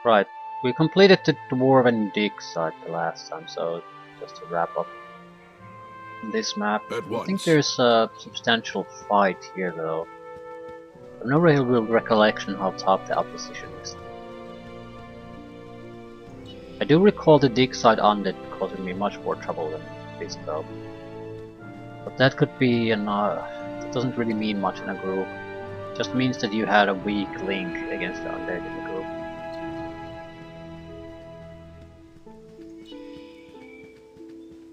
Right, we completed the Dwarven Dig site the last time, so just to wrap up this map. I think there's a substantial fight here though. I have no real recollection how tough the opposition is. I do recall the Dig site undead causing me much more trouble than this though. But that could be that doesn't really mean much in a group. It just means that you had a weak link against the undead in the group.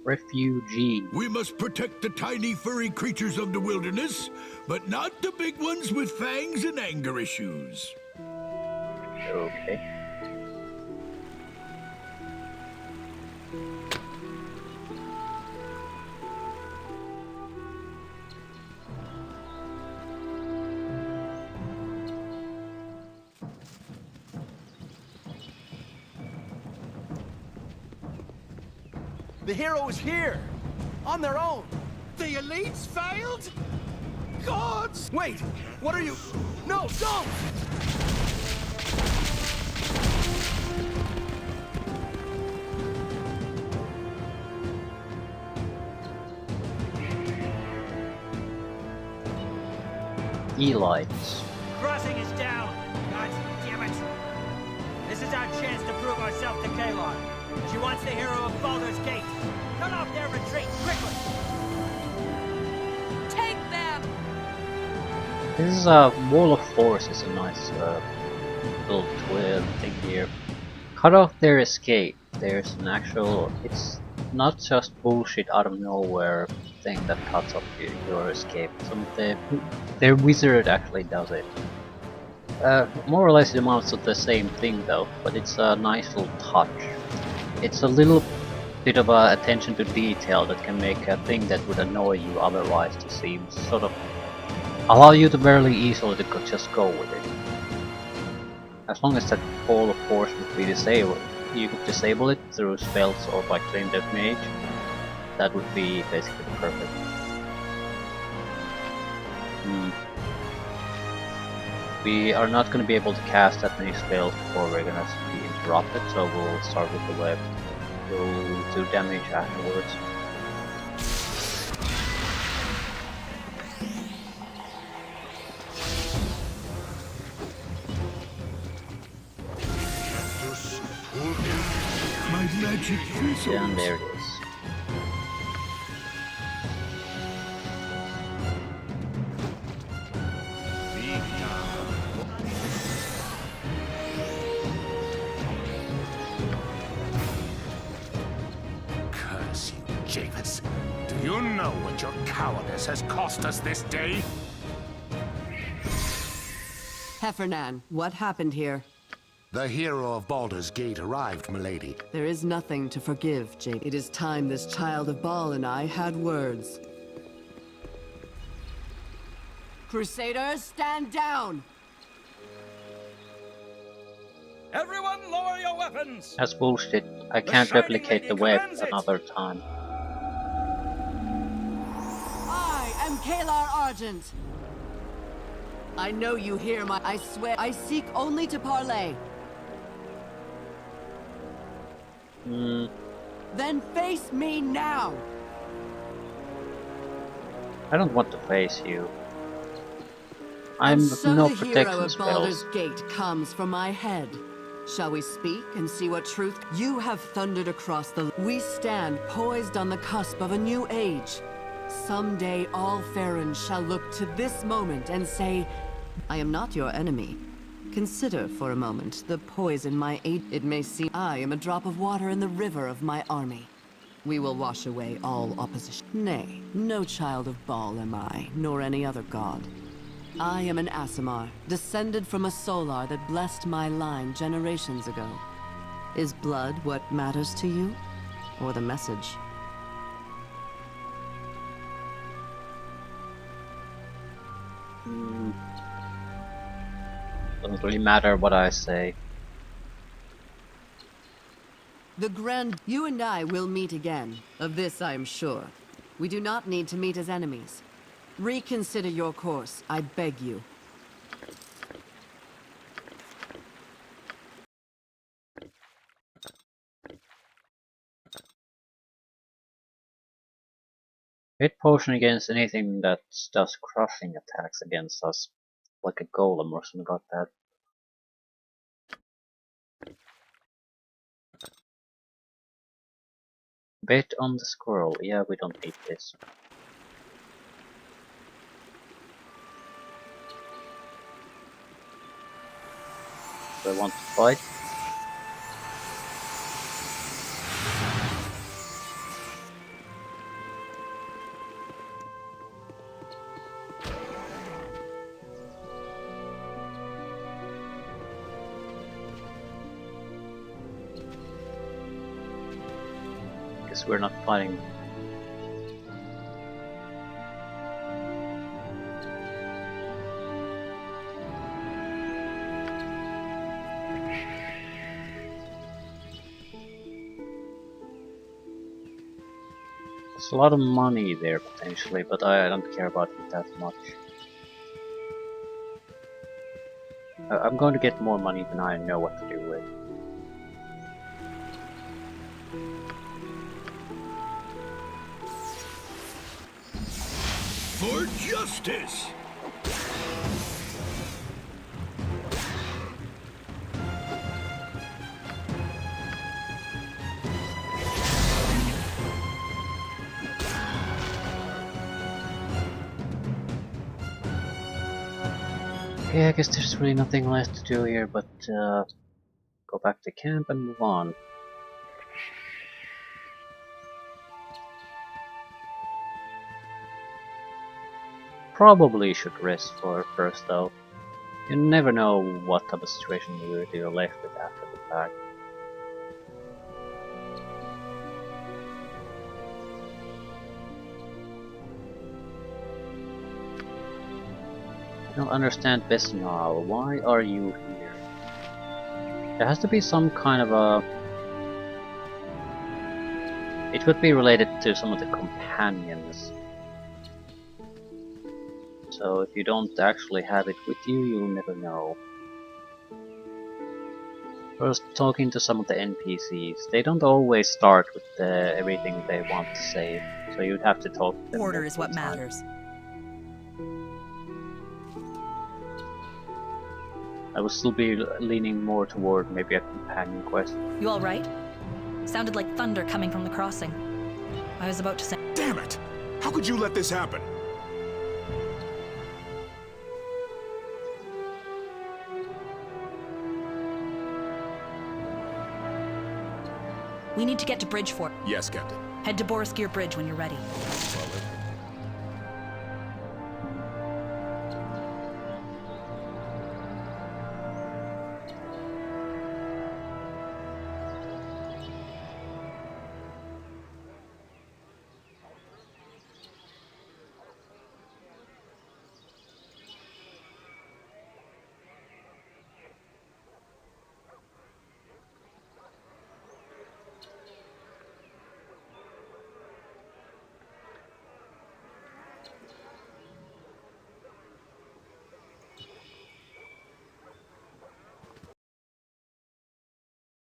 Refugee. We must protect the tiny furry creatures of the wilderness, but not the big ones with fangs and anger issues. Okay. The hero is here! On their own! The elites failed? Gods! Wait! What are you... No, don't! Elites. Crossing is down! God damn it! This is our chance to prove ourselves to Kalar. She wants the hero of Baldur's Gate. Cut off their retreat, quickly! Take them! This is a Wall of Force is a nice little thing here. Cut off their escape. There's an actual, it's not just bullshit out of nowhere thing that cuts off your escape. Their wizard actually does it. More or less it amounts to the same thing though, but it's a nice little touch. It's a little bit of attention to detail that can make a thing that would annoy you otherwise to seem sort of allow you to very easily to just go with it. As long as that Wall of Force would be disabled, you could disable it through spells or by Claim Death Mage. That would be basically perfect. We are not going to be able to cast that many spells before we're going to be interrupted, so we'll start with the web. We'll do damage afterwards. My magic fizzles. Yeah, and there it is. Curse you, Javis. Do you know what your cowardice has cost us this day? Heffernan, what happened here? The hero of Baldur's Gate arrived, milady. There is nothing to forgive, Jake. It is time this child of Baal and I had words. Crusaders, stand down! Everyone lower your weapons! That's bullshit. I can't replicate the web another time. I am Kalar Argent. I know you hear my... I swear, I seek only to parley. Then face me now! I don't want to face you. I'm so no the hero protection of Baldur's spells. Gate comes from my head. Shall we speak and see what truth... You have thundered across the... We stand poised on the cusp of a new age. Someday all Farrens shall look to this moment and say, I am not your enemy. Consider for a moment the poison my aid... It may seem I am a drop of water in the river of my army. We will wash away all opposition. Nay, no child of Baal am I, nor any other god. I am an Aasimar, descended from a Solar that blessed my line generations ago. Is blood what matters to you? Or the message? Doesn't really matter what I say. The Grand... You and I will meet again. Of this I am sure. We do not need to meet as enemies. Reconsider your course, I beg you. Hit potion against anything that does crushing attacks against us. Like a golem or something like that. Bet on the squirrel. Yeah, we don't need this. Do I want to fight? Guess we're not fighting. There's a lot of money there potentially, but I don't care about it that much. I'm going to get more money than I know what to do with. For justice! Okay, I guess there's really nothing left to do here but go back to camp and move on. Probably should rest for first though. You never know what type of situation you're left with after the fact. I don't understand Besnal. Why are you here? There has to be some kind of a... It would be related to some of the companions. So if you don't actually have it with you, you'll never know. First, talking to some of the NPCs, they don't always start with everything they want to say, so you'd have to talk to them. Order is what matters. I would still be leaning more toward maybe a companion quest. You all right? Sounded like thunder coming from the crossing. I was about to say... Damn it! How could you let this happen? We need to get to Bridgefort. Yes, Captain. Head to Boriskir Bridge when you're ready.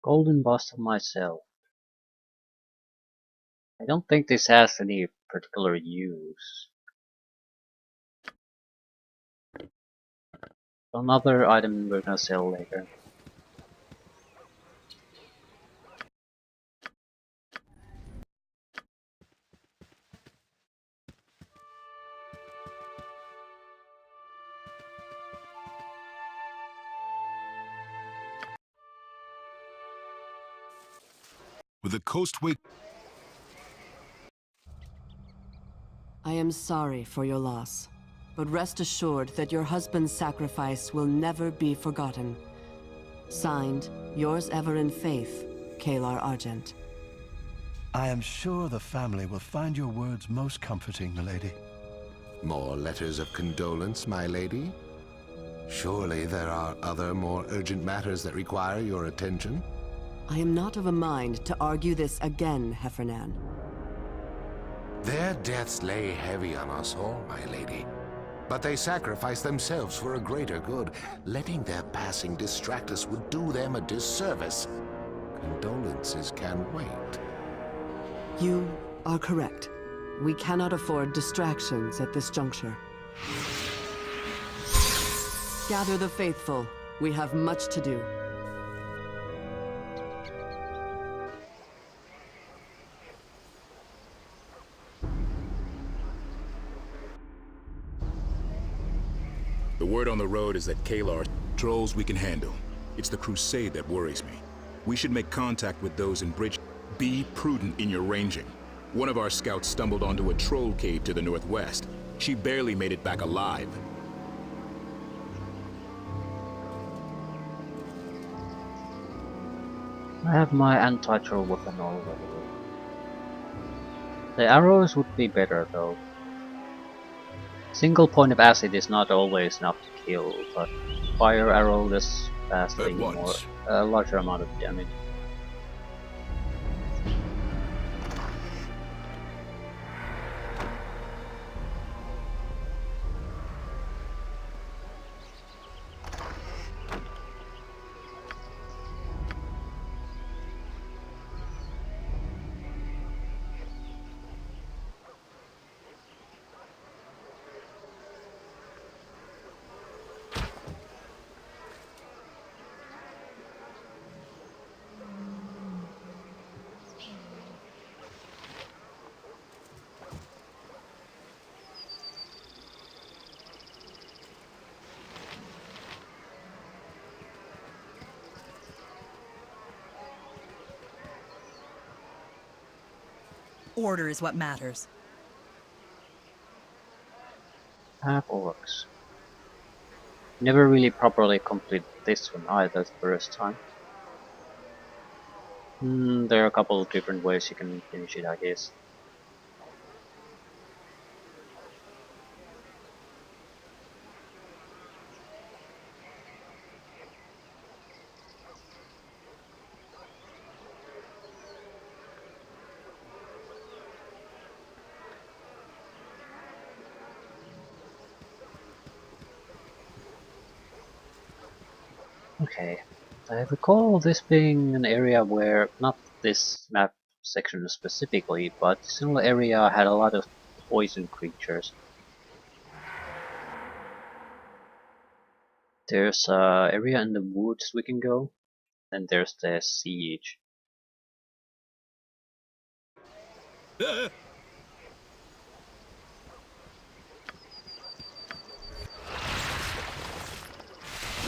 Golden bust of myself. I don't think this has any particular use. Another item we're gonna sell later. With the coast wake. I am sorry for your loss, but rest assured that your husband's sacrifice will never be forgotten. Signed, yours ever in faith, Kalar Argent. I am sure the family will find your words most comforting, milady. More letters of condolence, my lady? Surely there are other, more urgent matters that require your attention? I am not of a mind to argue this again, Heffernan. Their deaths lay heavy on us all, my lady. But they sacrificed themselves for a greater good. Letting their passing distract us would do them a disservice. Condolences can wait. You are correct. We cannot afford distractions at this juncture. Gather the faithful. We have much to do. The word on the road is that Kalar trolls we can handle. It's the crusade that worries me. We should make contact with those in Bridge. Be prudent in your ranging. One of our scouts stumbled onto a troll cave to the northwest. She barely made it back alive. I have my anti-troll weapon already. The arrows would be better though. Single point of acid is not always enough to kill, but fire arrow does fastly more a larger amount of damage. Order is what matters. Half orcs. Never really properly complete this one either the first time. There are a couple of different ways you can finish it, I guess. Okay, I recall this being an area where, not this map section specifically, but similar area had a lot of poison creatures. There's a area in the woods we can go, and there's the siege.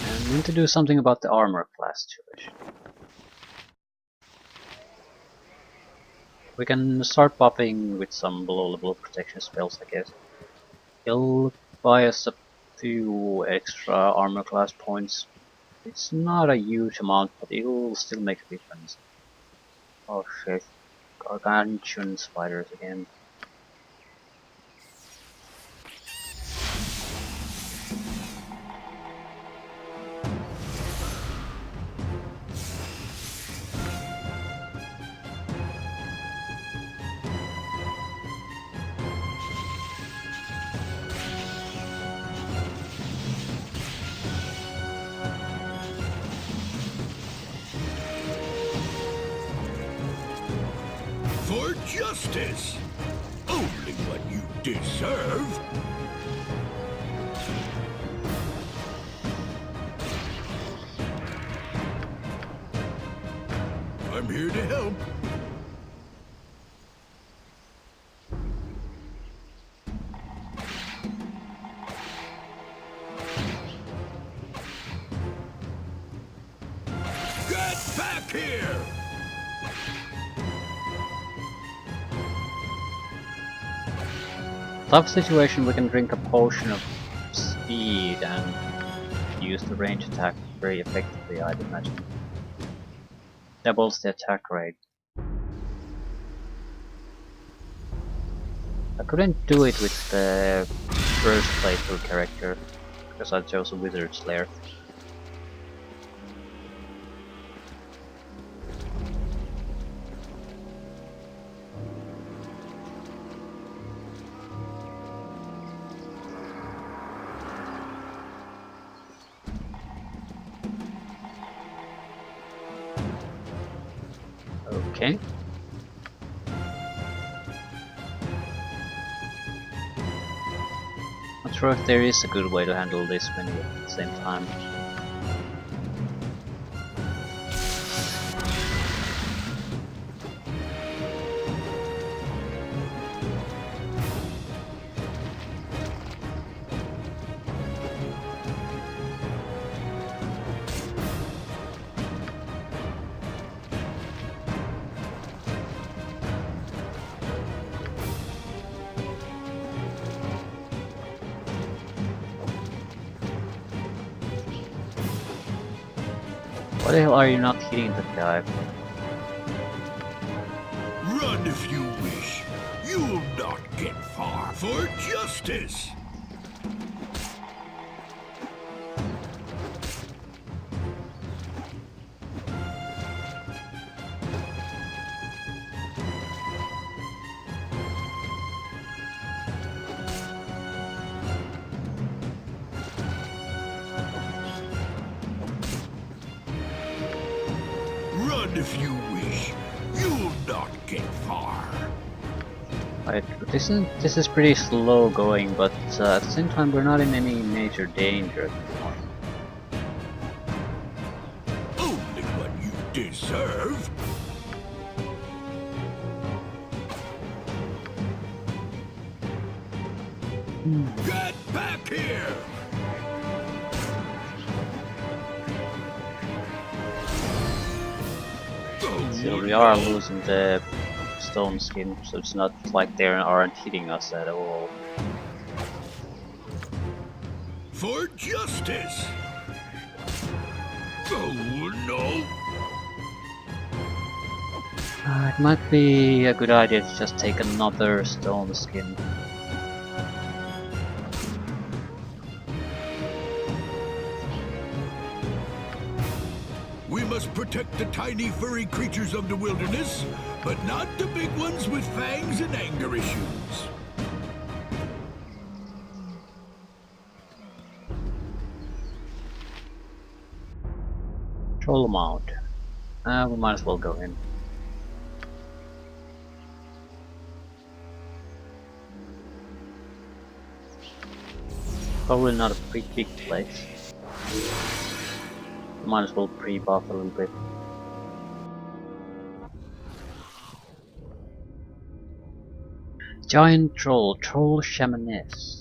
And we need to do something about the armor class situation. We can start buffing with some below level protection spells, I guess. It'll buy us a few extra armor class points. It's not a huge amount, but it'll still make a difference. Oh shit, gargantuan spiders again. For justice! Only what you deserve! I'm here to help. Get back here! Tough situation, we can drink a potion of speed and use the range attack very effectively, I'd imagine. Doubles the attack rate. I couldn't do it with the first playthrough character, because I chose a Wizard Slayer. Okay. sure if there is a good way to handle this many at the same time. Why the hell are you not hitting that guy? Run if you wish. You'll not get far for justice. Run if you wish. You'll not get far. Right, this is pretty slow going, but at the same time we're not in any major danger anymore. Only what you deserve. Get back here! So we are losing the stone skin, so it's not like they aren't hitting us at all. For justice! Oh no! It might be a good idea to just take another stone skin. We must protect the tiny furry creatures of the wilderness, but not the big ones with fangs and anger issues. Troll mount. We might as well go in. Probably not a big place. Might as well pre-buff a little bit. Giant troll, troll shamaness.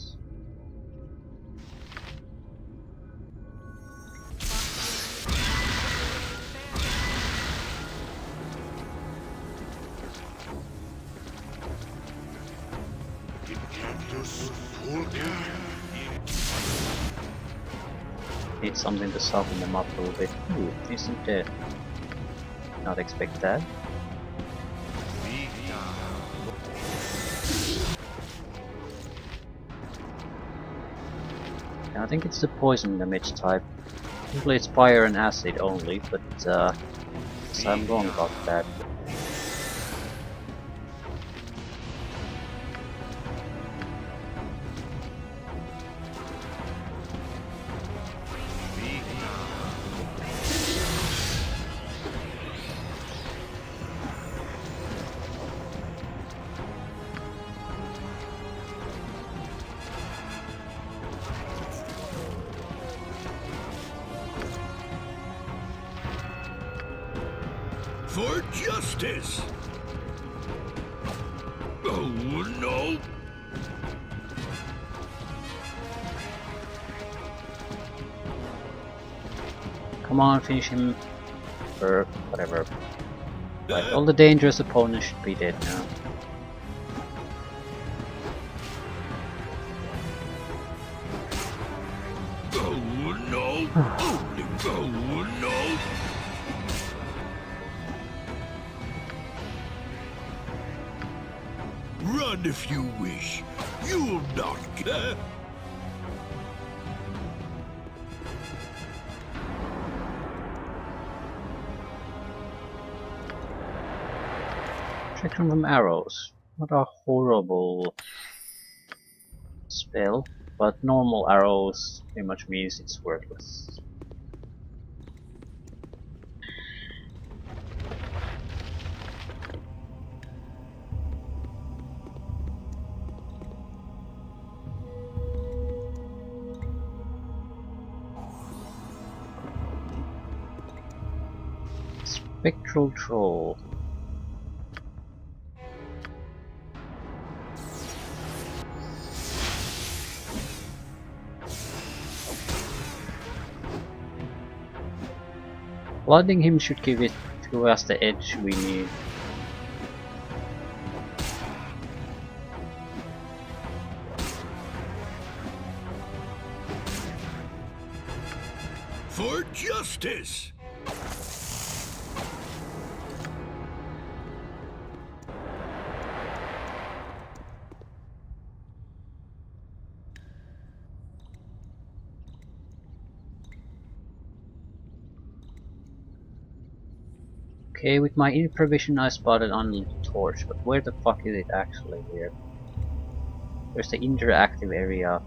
Need something to soften them up a little bit. Ooh, isn't dead. Not expect that. I think it's the poison damage type. Usually it's fire and acid only, but so I'm wrong about that. For justice! Oh no! Come on, finish him. Or whatever. Right, all the dangerous opponents should be dead now. Oh no! Only oh no! Run if you wish. You'll not get. Protection from arrows. Not a horrible spell, but normal arrows pretty much means it's worthless. Spectral Troll. Flooding him should give us the edge we need. For justice! Okay, with my improvisation I spotted unlit torch, but where the fuck is it actually here? There's the interactive area.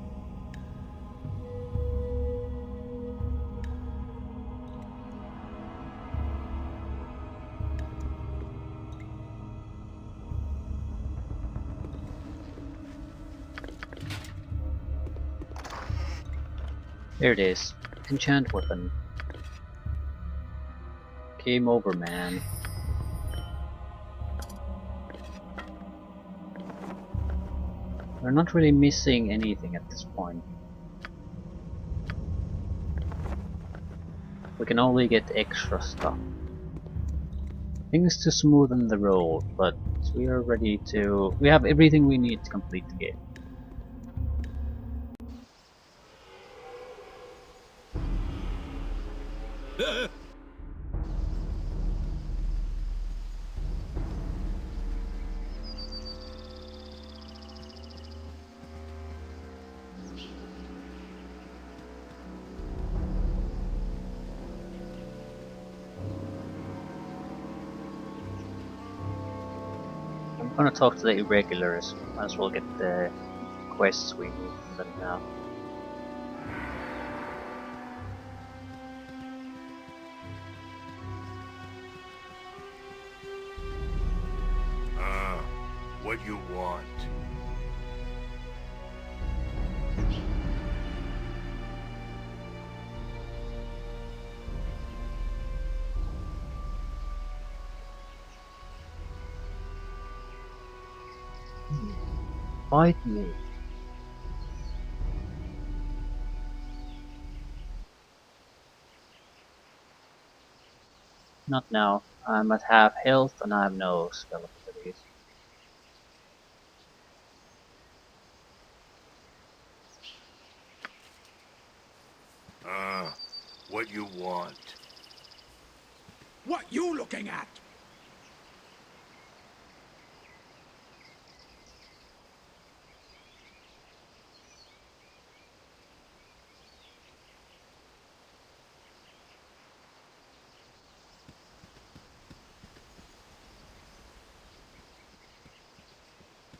There it is. Enchant weapon. Game over, man. We're not really missing anything at this point. We can only get extra stuff. Things to smoothen the road, but we are ready to... We have everything we need to complete the game. I'm gonna talk to the irregulars. Might as well get the quests we need from them now. What you want? Fight me. Not now. I'm at half health and I have no spell abilities. What you want? What you looking at?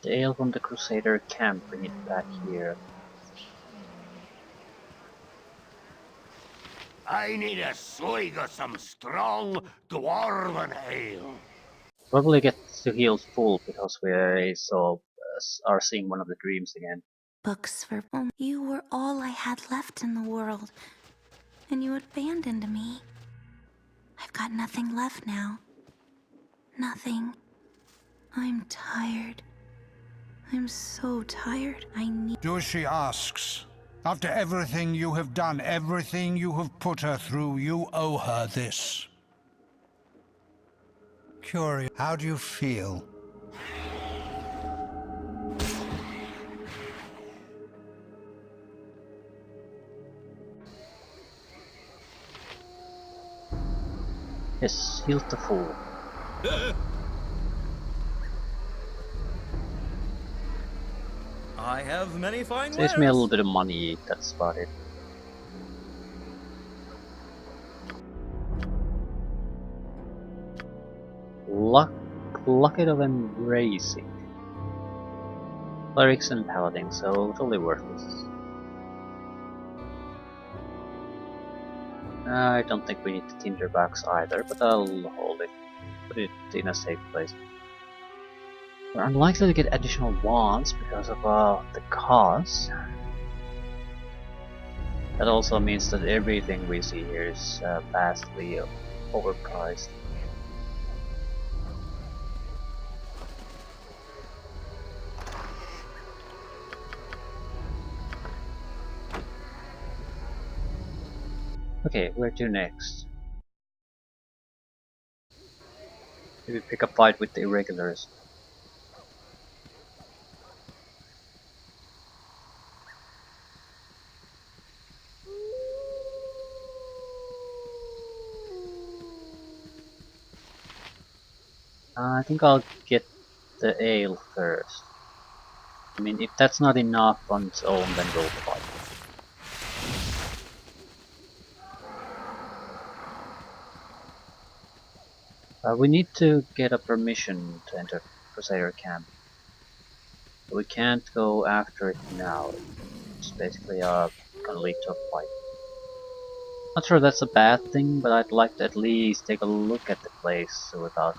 The ale from the Crusader camp, bring it back here. I need a swig of some strong dwarven ale. Probably get to heal full because we are seeing one of the dreams again. Books for you were all I had left in the world, and you abandoned me. I've got nothing left now. Nothing. I'm tired. I'm so tired. I need... Do as she asks. After everything you have done, everything you have put her through, you owe her this. Curious, how do you feel? Yes, heal the fool. I have many fine Saves me a little bit of money, that's about it. Locket of Embracing. Clerics and Paladins, so totally worthless. I don't think we need the Tinderbox either, but I'll hold it. Put it in a safe place. We're unlikely to get additional wands because of the cost. That also means that everything we see here is vastly overpriced. Okay, where to next? Maybe pick a fight with the irregulars. I think I'll get the ale first. I mean, if that's not enough on its own, then we'll fight. We need to get a permission to enter Crusader camp. We can't go after it now. It's basically gonna lead to a fight. Not sure that's a bad thing, but I'd like to at least take a look at the place without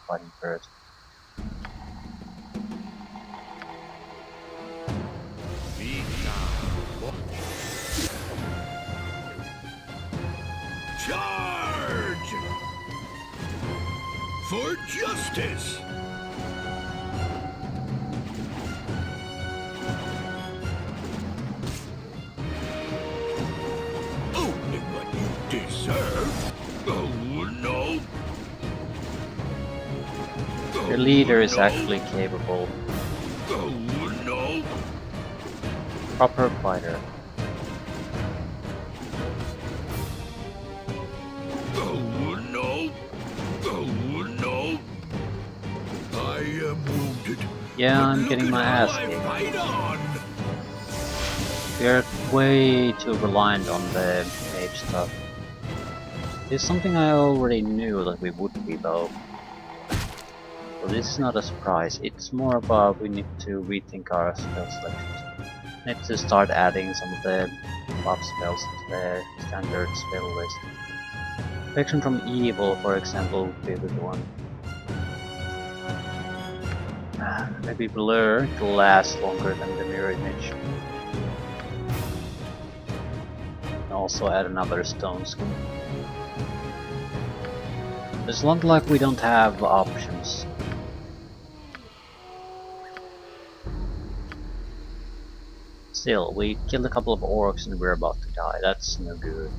fighting first. Charge! For justice! Only what you deserve. Oh no! Your leader is actually capable. Oh no! Proper fighter. Oh no! Oh no! I am wounded. Yeah, I'm getting my ass kicked. We're way too reliant on the mage stuff. It's something I already knew that we would be though. So this is not a surprise, it's more about we need to rethink our spell selections. Need to start adding some of the buff spells to the standard spell list. Protection from evil, for example, would be a good one. Maybe blur to last longer than the mirror image. And also add another stone skin. It's not like we don't have options. Still, we killed a couple of orcs and we're about to die. That's no good.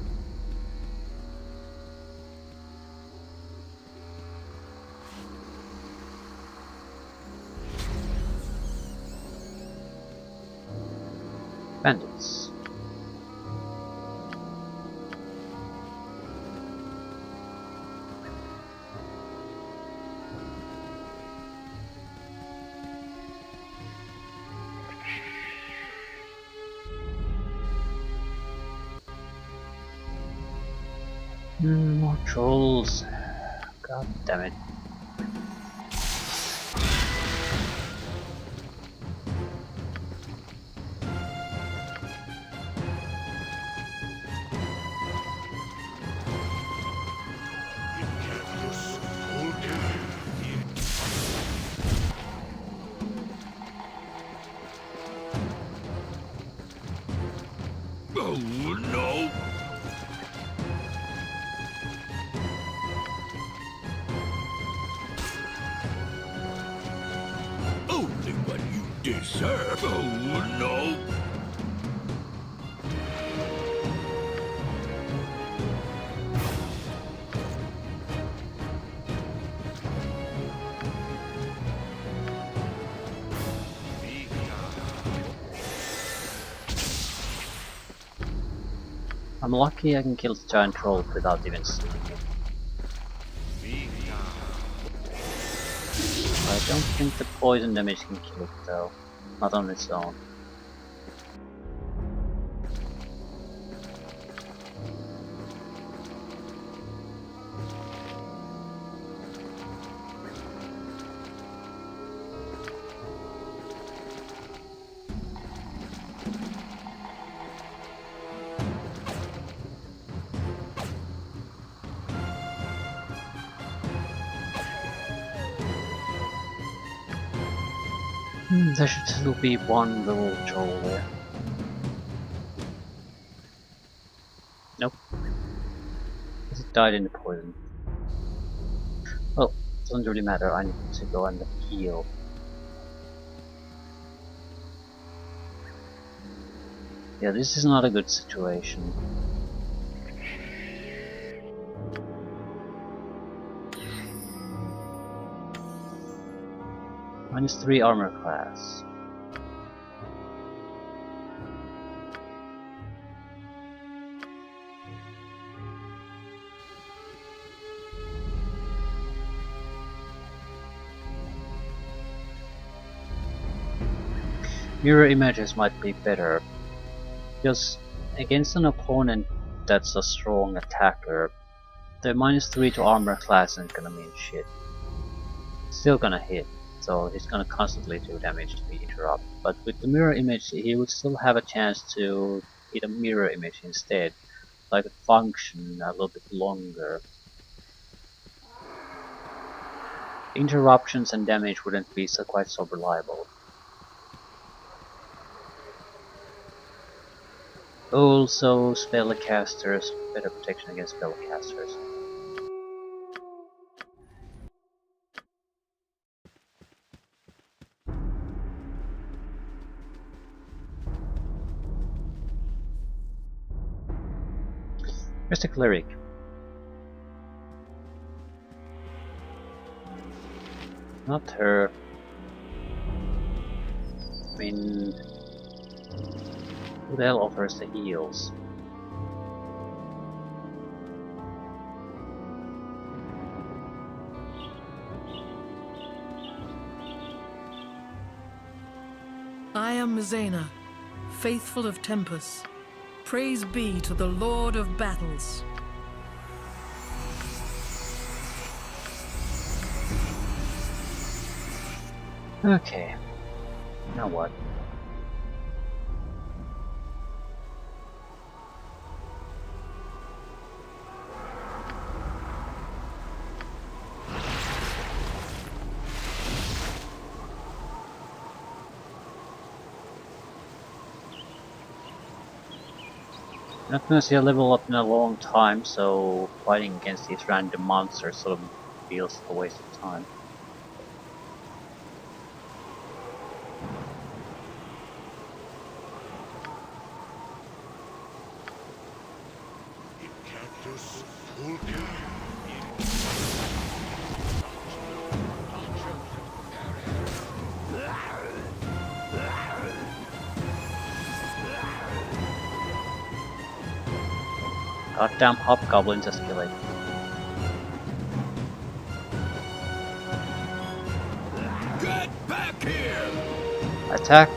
Bandits. More trolls. God damn it. Oh no! Only what you deserve. Oh no! I'm lucky I can kill the giant troll without even seeing it. I don't think the poison damage can kill it though. Not on its own. There should still be one little troll there. Nope. It died in the poison. Well, doesn't really matter, I need to go and heal. Yeah, this is not a good situation. -3 armor class. Mirror images might be better, because against an opponent that's a strong attacker, the -3 to armor class isn't gonna mean shit. Still gonna hit, so he's gonna constantly do damage to be interrupted. But with the mirror image, he would still have a chance to hit a mirror image instead, like a function a little bit longer. Interruptions and damage wouldn't be quite so reliable. Also, spellcasters, better protection against spellcasters. Where's the cleric? Not her. I mean, who the hell offers the heals? I am Mizena, faithful of Tempus. Praise be to the Lord of Battles. Okay, now what? Not gonna see a level up in a long time, so fighting against these random monsters sort of feels a waste of time. Goddamn hobgoblins escalate. Get back here! Attack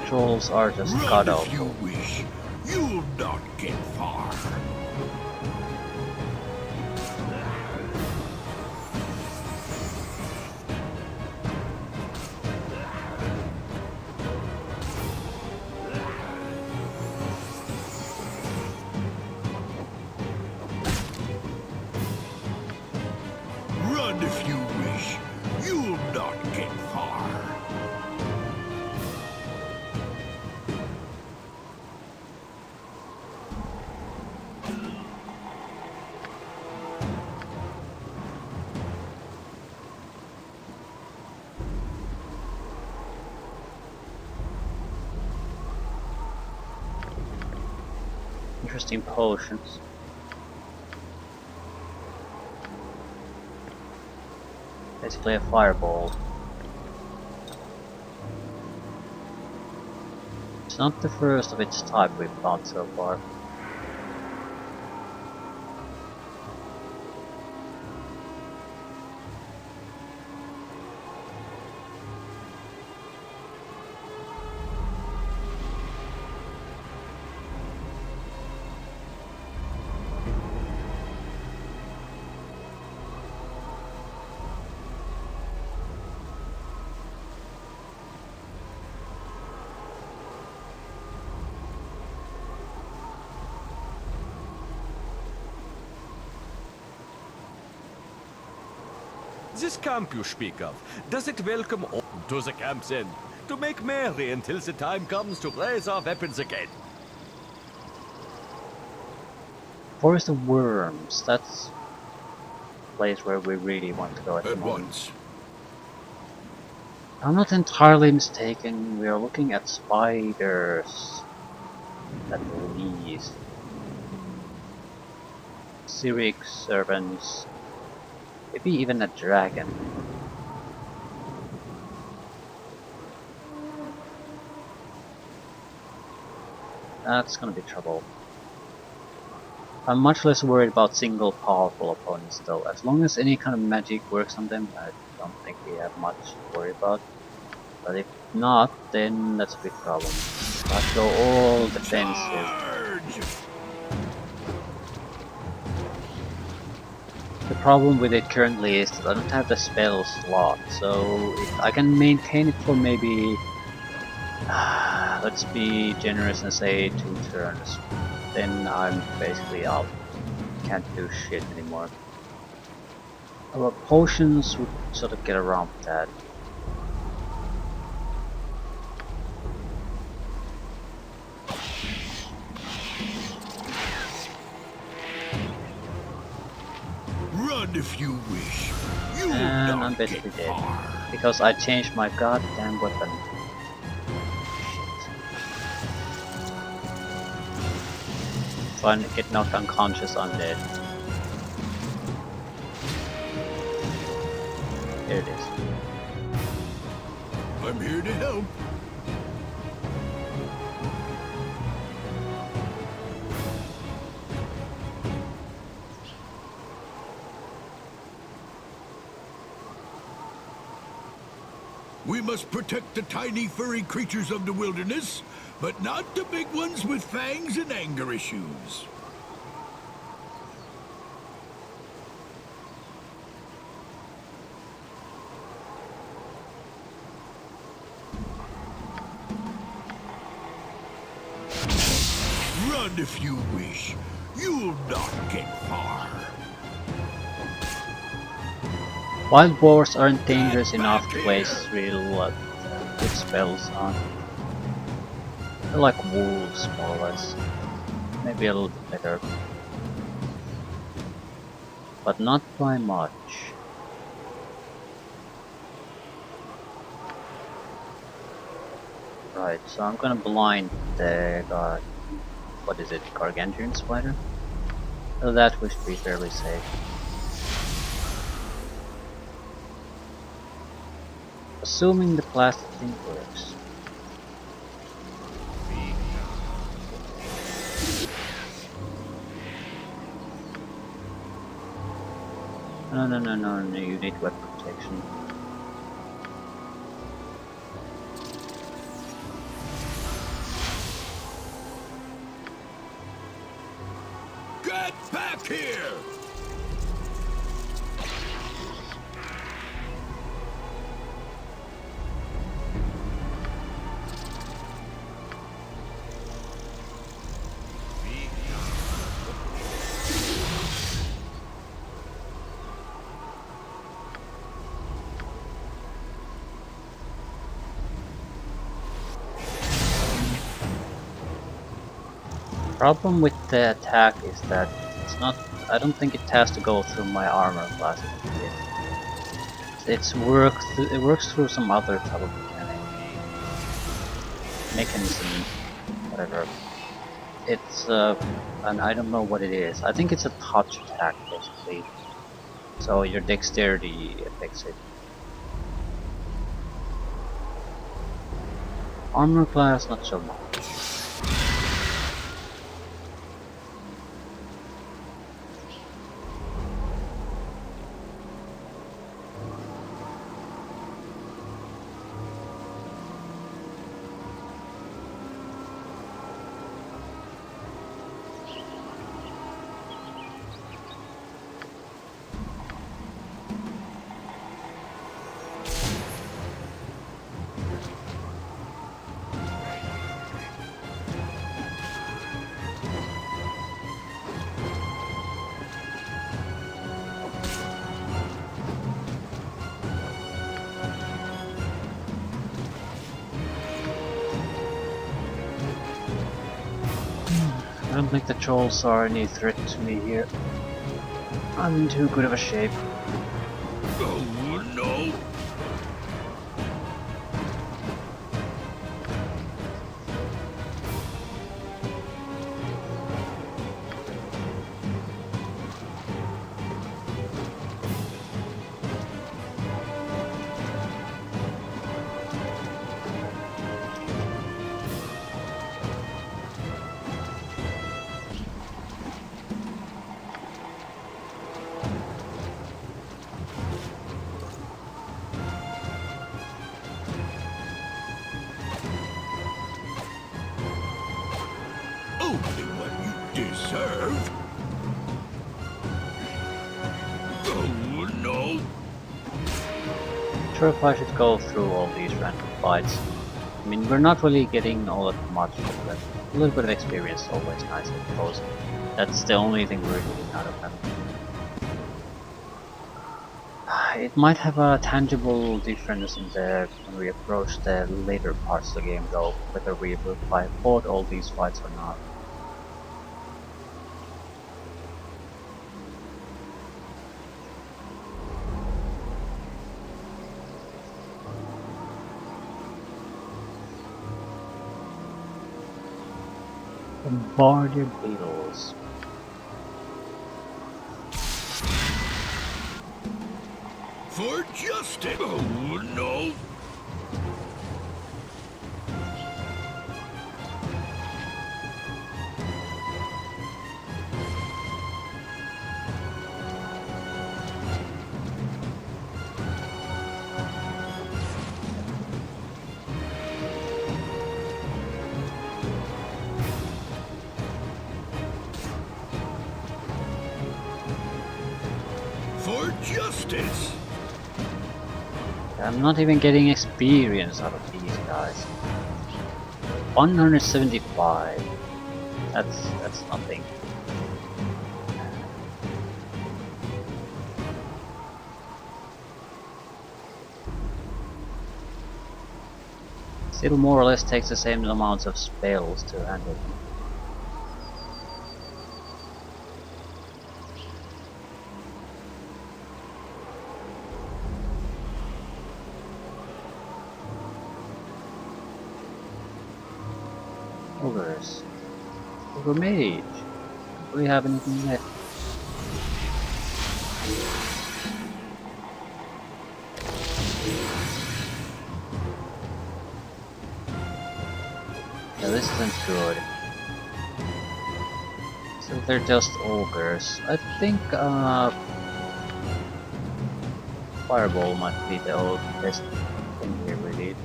trolls are just god Run if you awful. wish. You'll not get far. Run if you wish. You'll not get far. Interesting potions. Basically a fireball. It's not the first of its type we've found so far. This camp you speak of, does it welcome all to the camp's end, to make merry until the time comes to raise our weapons again? Forest of Worms, that's a place where we really want to go at the moment. Once. If I'm not entirely mistaken, we are looking at spiders, at least. Cyric servants, maybe even a dragon. That's gonna be trouble. I'm much less worried about single powerful opponents though. As long as any kind of magic works on them, I don't think we have much to worry about. But if not, then that's a big problem. Let's go all defensive. The problem with it currently is that I don't have the spell slot, so if I can maintain it for maybe, let's be generous and say 2 turns, then I'm basically out. Can't do shit anymore. Our potions would sort of get around that. Run if you wish. You And will I'm not basically get dead. far. Because I changed my goddamn weapon. If I get knocked unconscious, I'm dead. There it is. I'm here to help. We must protect the tiny furry creatures of the wilderness, but not the big ones with fangs and anger issues. Run if you wish. You'll not get far. Wild boars aren't dangerous enough to waste real good spells on. They're like wolves, more or less. Maybe a little bit better. But not by much. Right, so I'm gonna blind the what is it, gargantuan spider? So that we should be fairly safe. Assuming the plastic thing works. No, you need web protection. Get back here! Problem with the attack is that it's not. I don't think it has to go through my armor class. It works through some other type of mechanism, whatever. It's and I don't know what it is. I think it's a touch attack basically. So your dexterity affects it. Armor class, not so much. I don't think the trolls are any threat to me here. I'm in too good of a shape. Oh no! sure if I should go through all these random fights. I mean, we're not really getting all that much, but a little bit of experience is always nice, I suppose. That's the only thing we're getting out of them. It might have a tangible difference in the when we approach the later parts of the game, though, whether we will fought all these fights or not. Bombarded beetles. For justice! Oh, no! For justice! I'm not even getting experience out of these guys. 175. That's nothing. Still more or less takes the same amounts of spells to handle them. Ogres. Ogre mage. Do we have anything left? Yeah, this isn't good. So they're just ogres. I think Fireball might be the best thing here really.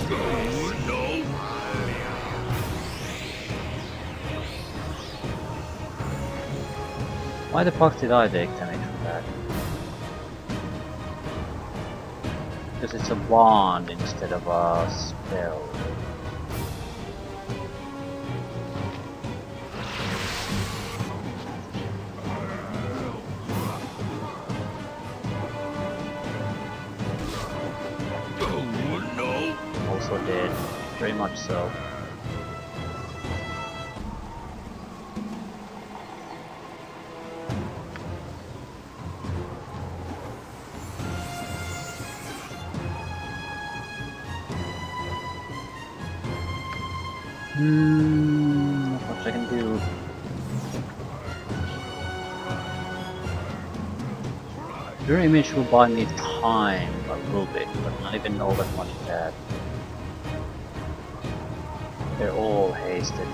Oh, no! Why the fuck did I take damage from that? Because it's a wand instead of a spell. Oh, no! Also dead. Very much so. Not much I can do. Your image will buy me time a little bit, but not even all that much of that. They're all hasted.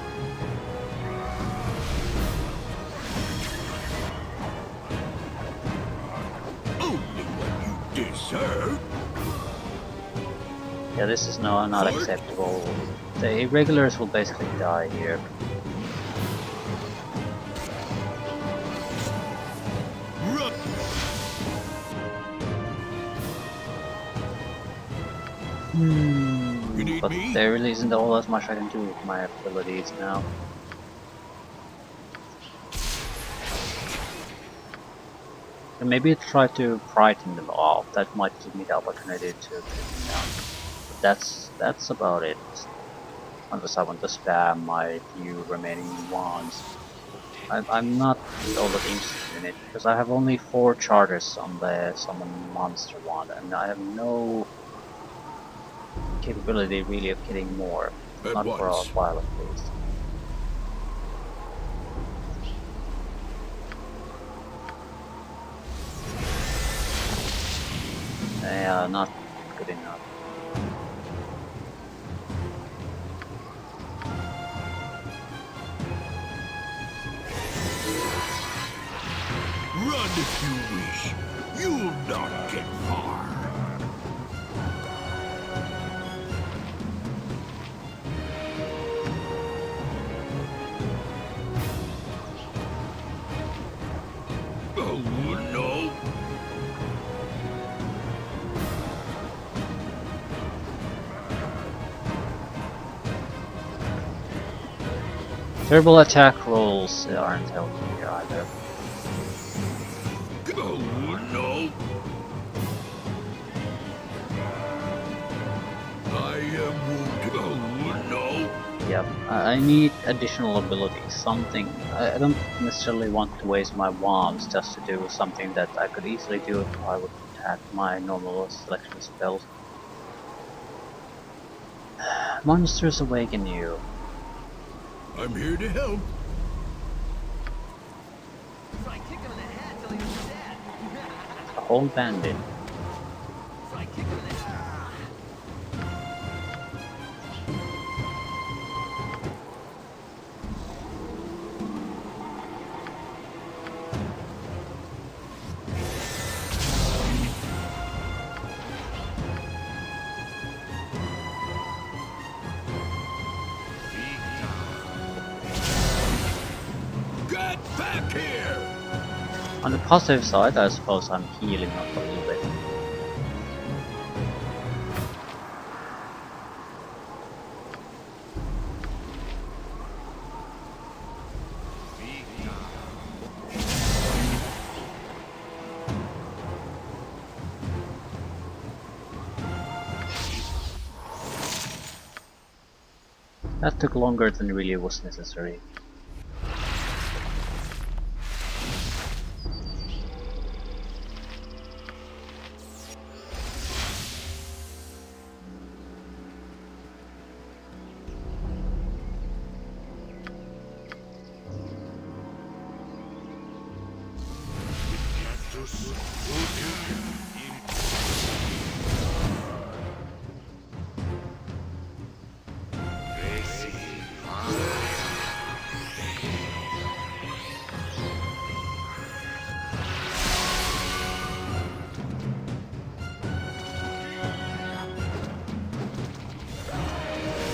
Only what you deserve! Yeah, this is not acceptable. The irregulars will basically die here. Run. You need But me? there really isn't all that much I can do with my abilities now. And maybe try to frighten them off. That might give me the opportunity to take them down. But that's about it. Unless I want to spam my few remaining wands. I'm not all that interested in it, because I have only 4 charges on the summon monster wand, and I have no capability really of getting more. Not for a while at least. Yeah, not good enough. Run if you wish. You'll not get far. Oh, no. Terrible attack rolls aren't helping here either. Oh, no. I am wounded. Oh, no. Yep, I need additional abilities, something. I don't necessarily want to waste my wands just to do something that I could easily do if I would add my normal selection spells. Monsters awaken you. I'm here to help. A whole bandit. Get back here! On the positive side, I suppose I'm healing up a little bit. That took longer than really was necessary.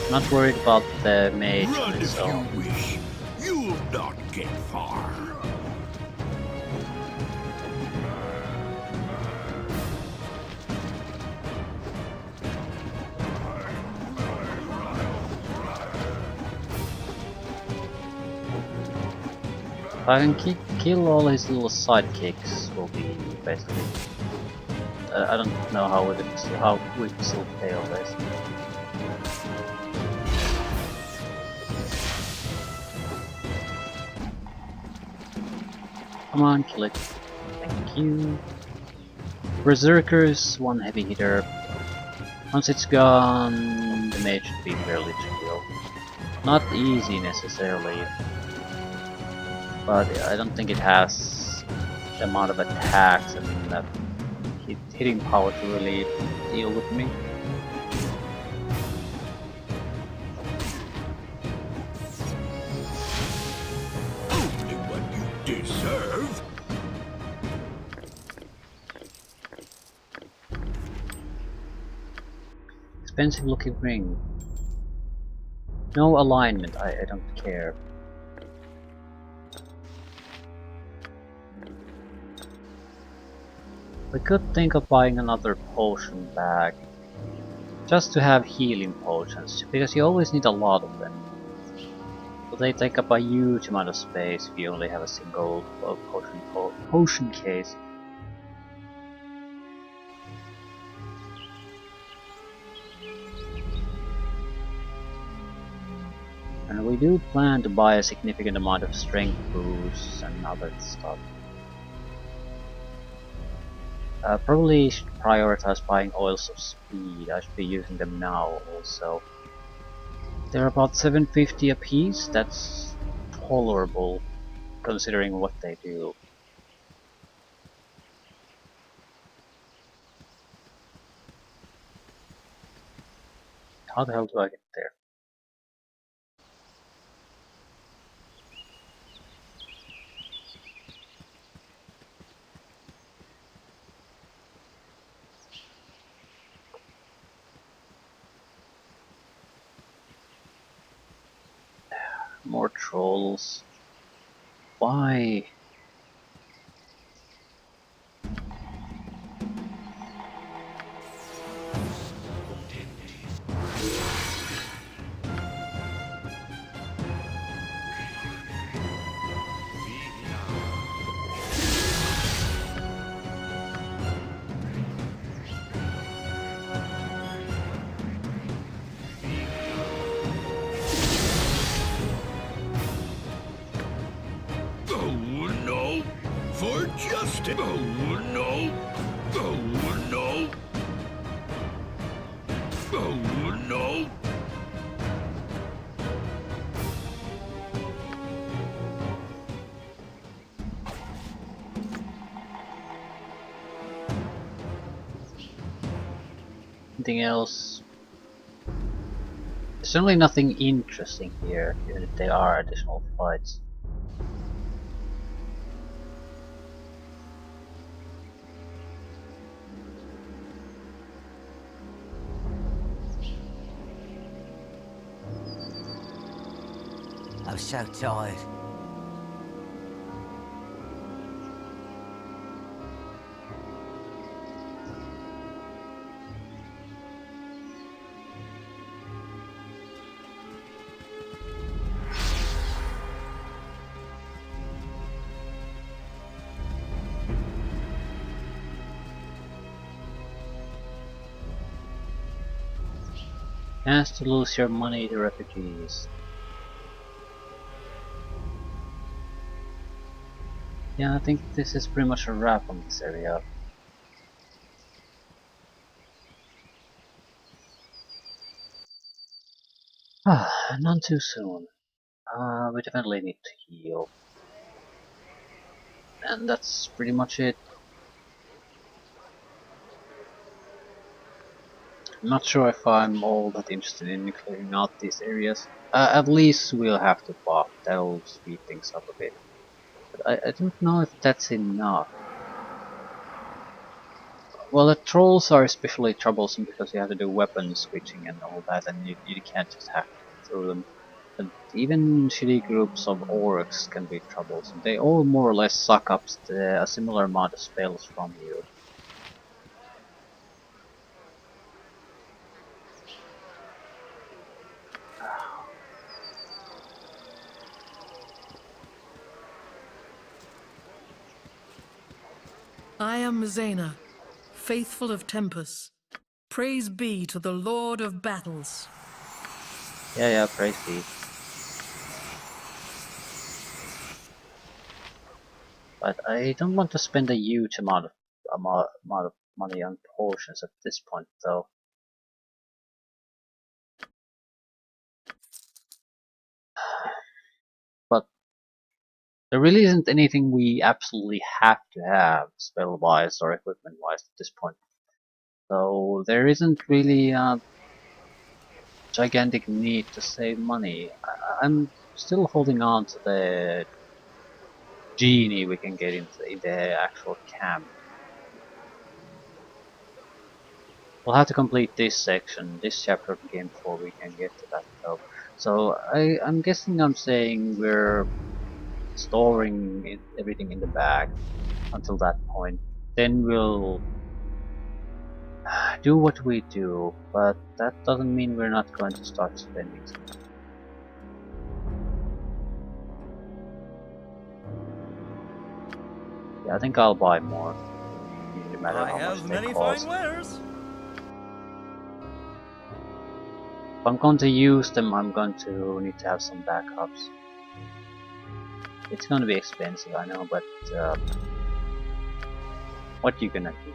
Not worried about the mage on Run its if you own. wish. You'll not get far. If I can kill all his little sidekicks, will be basically. I don't know how we can still fail this. Come on, kill it. Thank you. Berserkers, one heavy hitter. Once it's gone, the mage should be fairly trivial. Not easy necessarily, but I don't think it has the amount of attacks and that hitting power to really deal with me. Only what you deserve. Expensive looking ring. No alignment, I don't care. We could think of buying another potion bag. Just to have healing potions, because you always need a lot of them. But they take up a huge amount of space if you only have a single potion case. And we do plan to buy a significant amount of strength boosts and other stuff. Probably should prioritize buying oils of speed. I should be using them now also. They're about 750 a piece. That's tolerable considering what they do. How the hell do I get there? More trolls. Why? for justice. Oh no! Oh no! Oh no! Anything else? There's certainly nothing interesting here, even if there are additional fights. I'm so tired. Chance to lose your money to refugees. Yeah, I think this is pretty much a wrap on this area. None too soon. We definitely need to heal. And that's pretty much it. I'm not sure if I'm all that interested in clearing out these areas. At least we'll have to walk. That'll speed things up a bit. But I don't know if that's enough. Well, the trolls are especially troublesome because you have to do weapon switching and all that, and you can't just hack through them. But even shitty groups of orcs can be troublesome. They all more or less suck up a similar amount of spells from you. I am Mizena, faithful of Tempus. Praise be to the Lord of Battles. Yeah, praise be. But I don't want to spend a huge amount of money on potions at this point, though. But there really isn't anything we absolutely have to have, spell-wise or equipment-wise, at this point. So there isn't really a gigantic need to save money. I'm still holding on to the genie we can get in the actual camp. We'll have to complete this section, this chapter of the game before we can get to that though. So I'm guessing I'm saying we're storing everything in the bag until that point. Then we'll do what we do, but that doesn't mean we're not going to start spending some. Yeah, I think I'll buy more. No matter I how much have they many cost. fine wares. If I'm going to use them, I'm going to need to have some backups. It's going to be expensive, I know, but what you gonna do?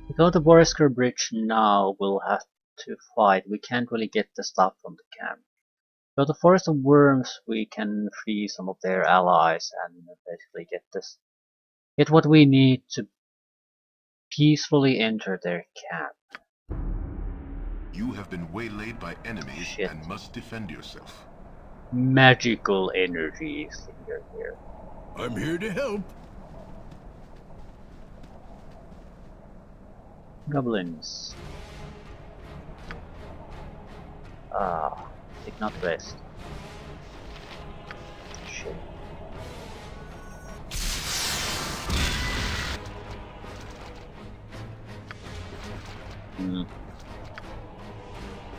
To go to Borisker Bridge now, we'll have to fight. We can't really get the stuff from the camp. Go to Forest of Worms, we can free some of their allies and basically get what we need to peacefully enter their camp. You have been waylaid by enemies and must defend yourself. Magical energy slinger here. I'm here to help. Goblins. Did not rest. Shit.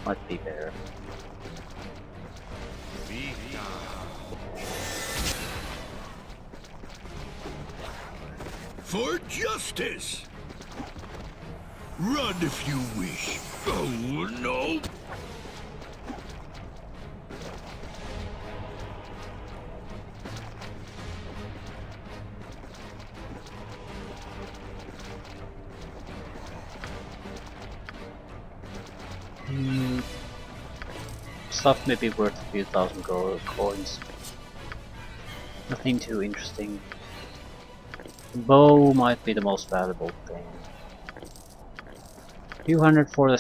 Might be better. For justice! Run if you wish. Oh, no! Stuff may be worth a few thousand gold coins. Nothing too interesting. The bow might be the most valuable thing. A few hundred for the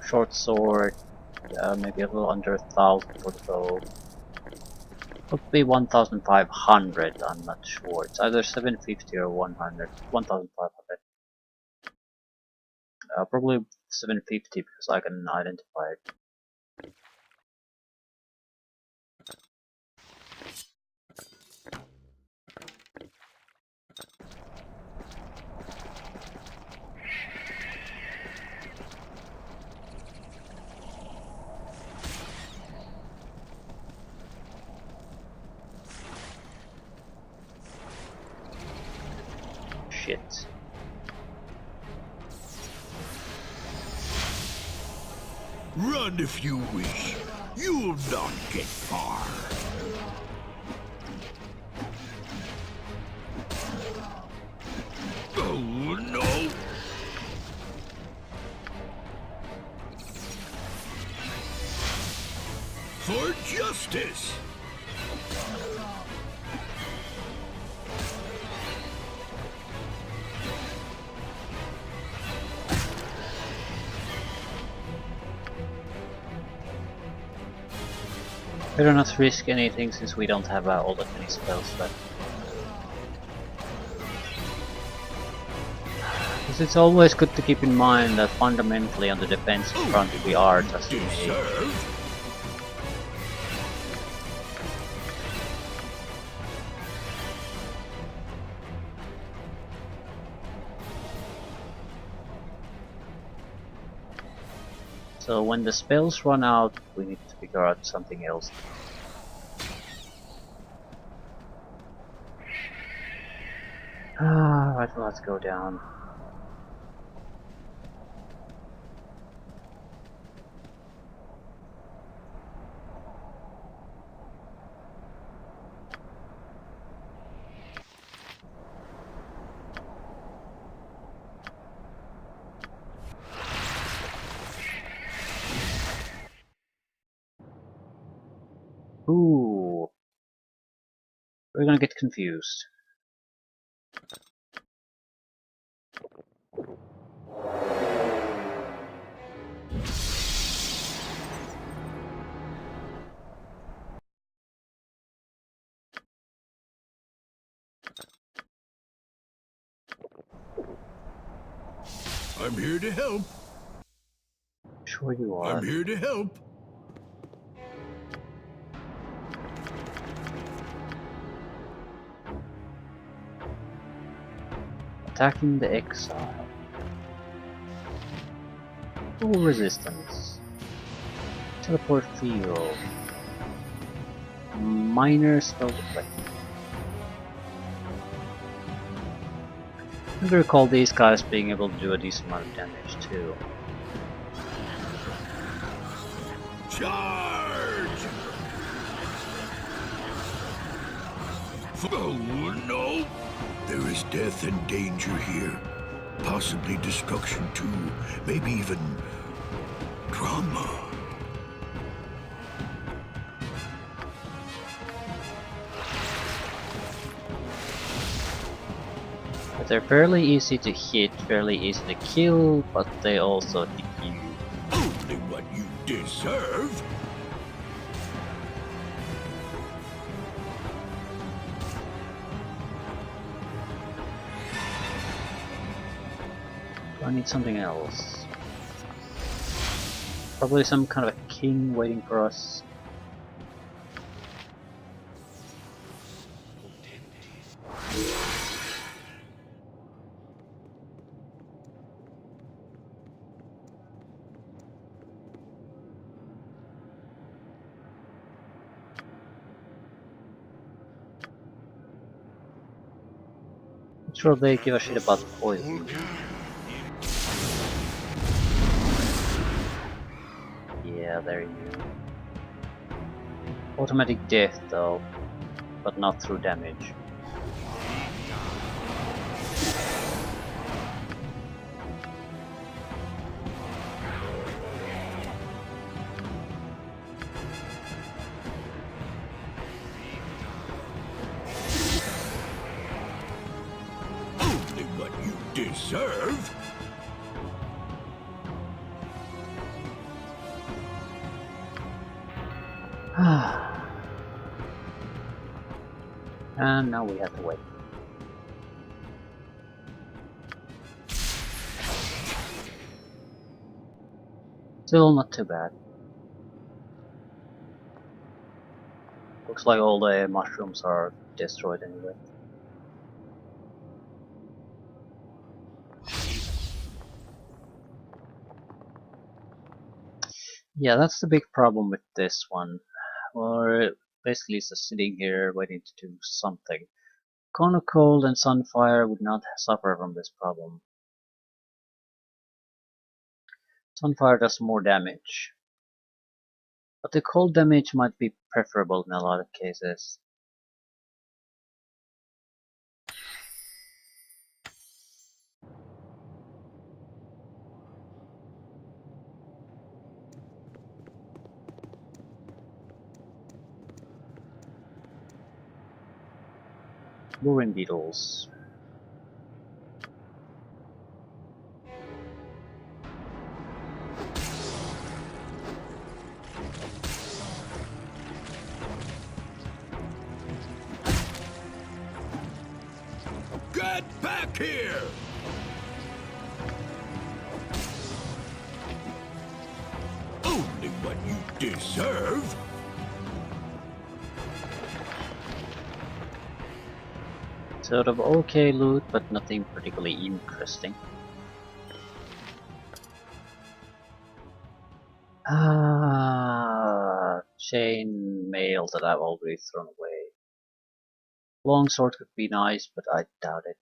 short sword, maybe a little under 1,000 for the bow. Could be 1,500, I'm not sure. It's either 750 or 1,500. Probably 750 because I can identify it. Shit. Run if you wish. You'll not get far. Oh, no! For justice! Better not risk anything since we don't have all that many spells left. Because it's always good to keep in mind that fundamentally on the defensive front we are just a mage. So when the spells run out, we need to figure out something else. Right, let's go down. Ooh. We're gonna get confused. I'm here to help. Sure you are. I'm here to help. Attacking the exile. Full resistance. Teleport field. Minor spell deflecting. I recall these guys being able to do a decent amount of damage too. Charge! Oh no! There is death and danger here. Possibly destruction too. Maybe even drama. But they're fairly easy to hit, fairly easy to kill, but they also hit you. Only what you deserve. I need something else. Probably some kind of a king waiting for us. Not sure they give a shit about poison. Yeah, there you go. Automatic death though, but not through damage. Only what you deserve. And now we have to wait. Still not too bad. Looks like all the mushrooms are destroyed anyway. Yeah, that's the big problem with this one. Well, basically it's just sitting here waiting to do something. Cone of Cold and Sunfire would not suffer from this problem. Sunfire does more damage. But the cold damage might be preferable in a lot of cases. Boring beetles. Get back here! Only what you deserve. Sort of okay loot, but nothing particularly interesting. Chain mail that I've already thrown away. Longsword could be nice, but I doubt it.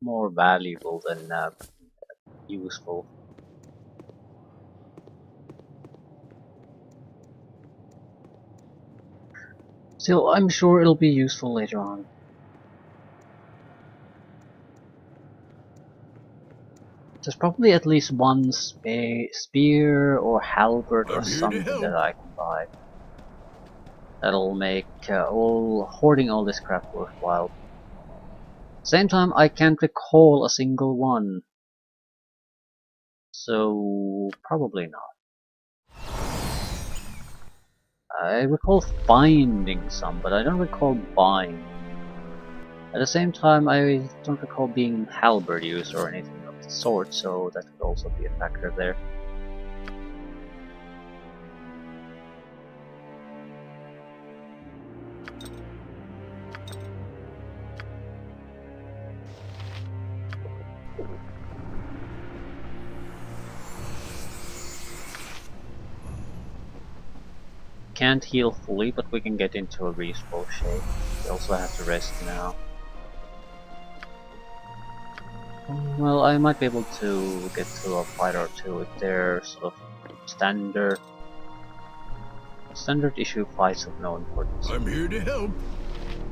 More valuable than useful. Still, I'm sure it'll be useful later on. There's probably at least one spear or halberd or something that I can buy. That'll make hoarding all this crap worthwhile. Same time, I can't recall a single one. So, probably not. I recall finding some, but I don't recall buying. At the same time, I don't recall being halberd user or anything of the sort, so that could also be a factor there. Can't heal fully, but we can get into a reasonable shape. We also have to rest now. Well, I might be able to get through a fight or two if they're sort of standard issue fights of no importance. I'm here to help.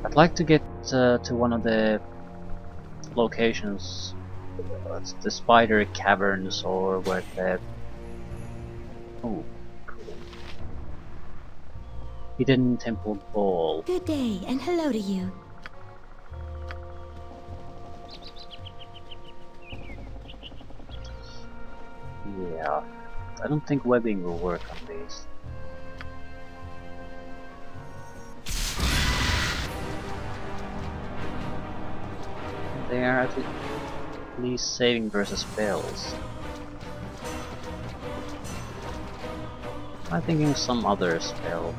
I'd like to get to one of the locations, the spider caverns, or where the Hidden Temple Ball. Good day, and hello to you. Yeah, I don't think webbing will work on these. They are at least saving versus spells. I'm thinking of some other spell.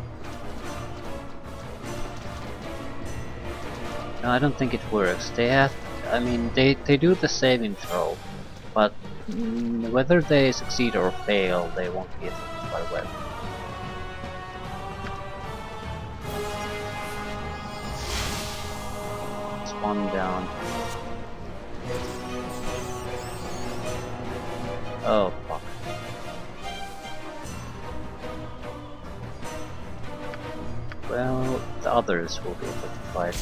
No, I don't think it works. They have, I mean, they do the saving throw, but whether they succeed or fail, they won't be affected by web. It's one down. Oh fuck. Well, the others will be able to fight.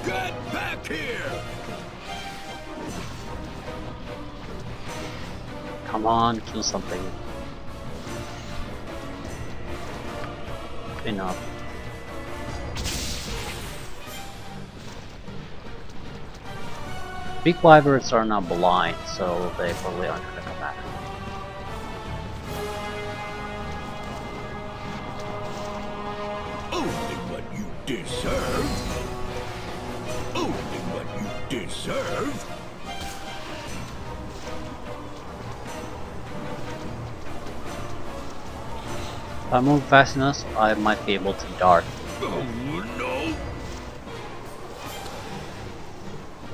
Get back here! Come on, kill something. Enough. Big wyverns are not blind, so they probably aren't gonna come back. Only what you deserve! Only what you deserve! If I move fast enough, I might be able to dart. Oh no!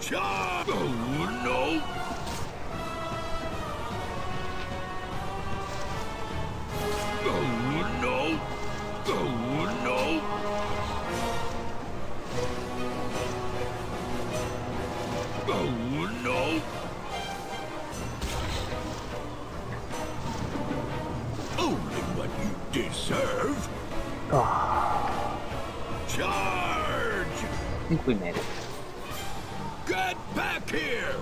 Charge! Oh no! Oh no! Oh no! Oh no! Only what you deserve! Charge! I think we made it. Get back here!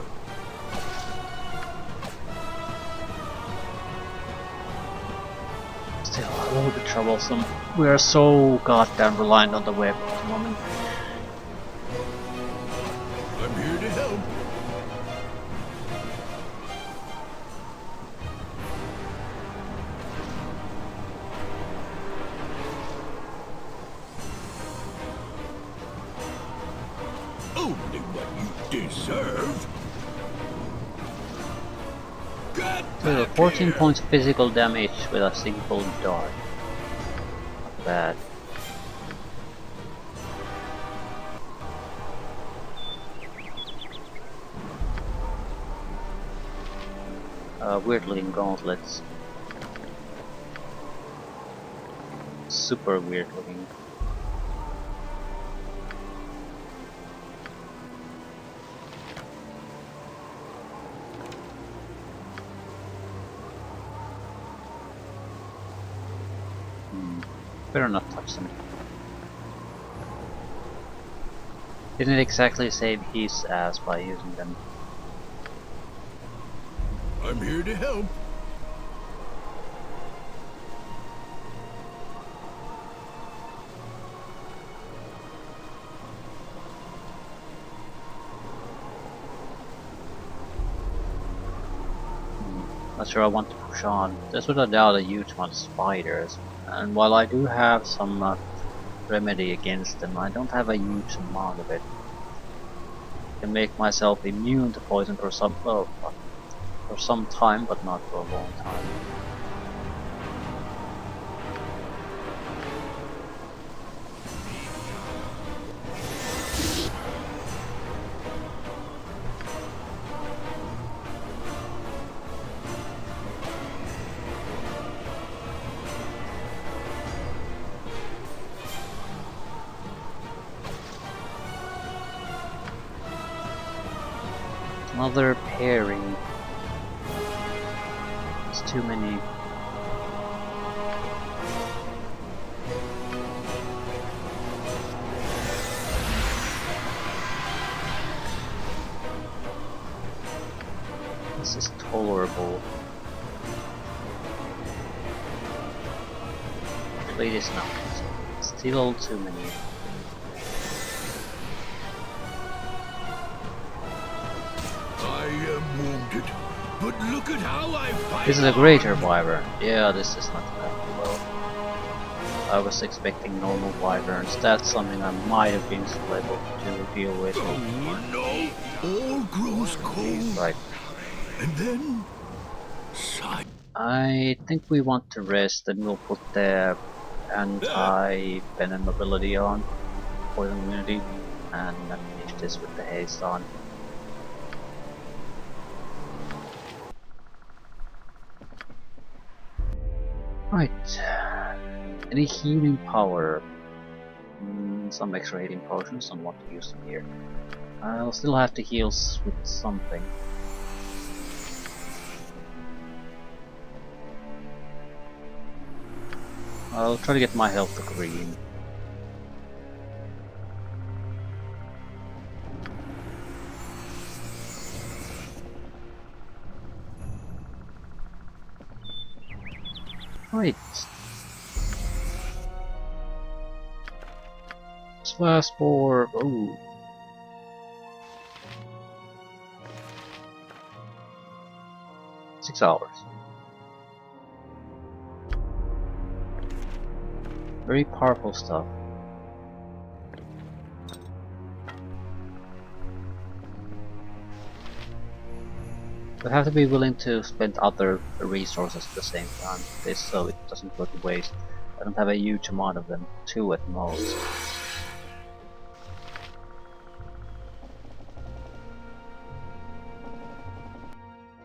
Still a little bit troublesome. We are so goddamn reliant on the web at the moment. I'm here to help. Only what you deserve. Get So back 14 here. points of physical damage with a single dart. Not bad. Weird looking gauntlets. Super weird looking. Better not touch them. Didn't exactly save his ass by using them. I'm here to help. Not sure I want to push on. There's without a doubt a huge amount of spiders, and while I do have some remedy against them, I don't have a huge amount of it. I can make myself immune to poison for some for some time, but not for a long time. Another pairing. It's too many. This is tolerable. Actually, it is not. Still too many. I am wounded, but look at how I fight. This is a greater wyvern. Yeah, this is not that well. I was expecting normal wyverns. That's something I might have been able to deal with. Oh no! All grows cold. Right. And then silence. I think we want to rest, and we'll put the anti-venom ability on, poison immunity, and then finish this with the haste on. Right. Any healing power? Some extra healing potions, I want to use them here. I'll still have to heal with something. I'll try to get my health to green. Right. Slash for ooh. $6. Very powerful stuff. We have to be willing to spend other resources at the same time, this so it doesn't go to waste. I don't have a huge amount of them, 2 at most.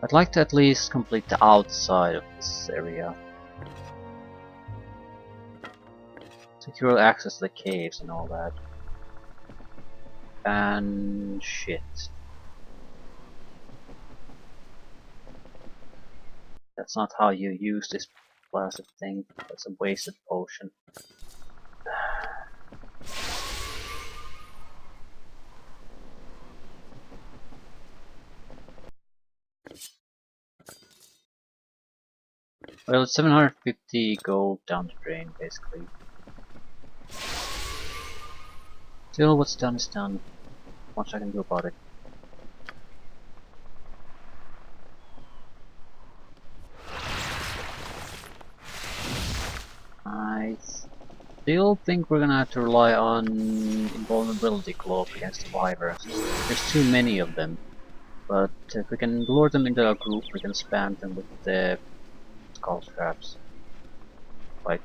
I'd like to at least complete the outside of this area. Secure access to the caves and all that. And shit. That's not how you use this blasted thing. That's a wasted potion. Well, it's 750 gold down the drain, basically. Still, what's done is done. Not much I can do about it. I still think we're gonna have to rely on invulnerability globe against the wyverns. There's too many of them. But if we can lure them into our group, we can spam them with the skull traps. Right.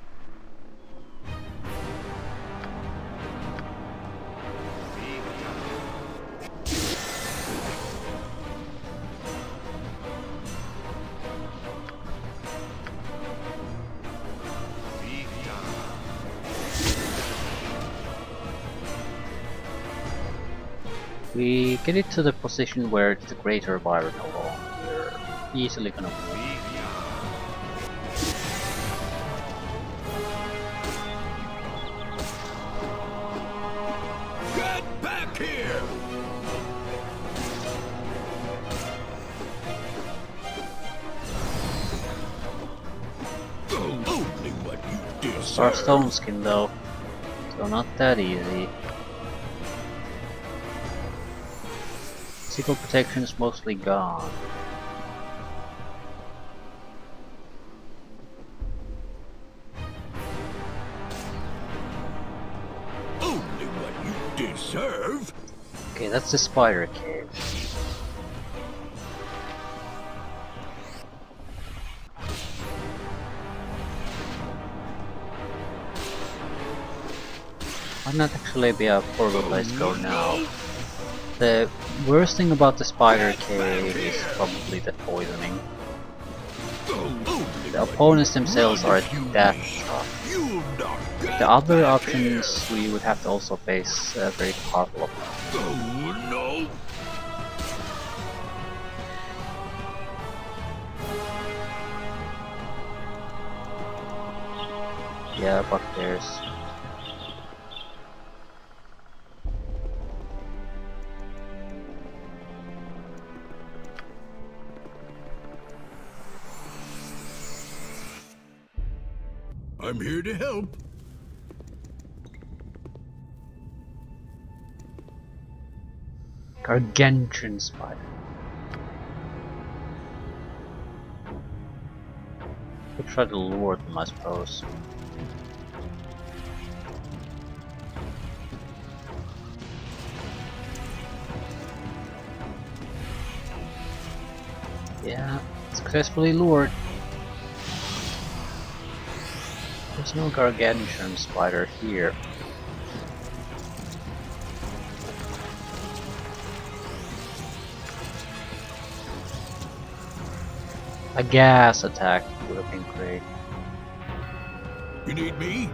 We get it to the position where it's the greater wyvern alone. We're easily gonna win. Get back here! Only what you deserve. Our stone skin though, so not that easy. Physical protection is mostly gone. Only what you deserve. Okay, that's the spider cave. Might not actually be a horrible place to go now. The worst thing about the spider cave is probably the poisoning. The opponents themselves are that tough. The other options we would have to also face very powerful opponents. Oh no! Yeah, but there's I'm here to help. gargantuan spider. Could try to lure them, I suppose. Yeah, successfully lured. There's no gargantuan spider here. A gas attack would have been great. You need me?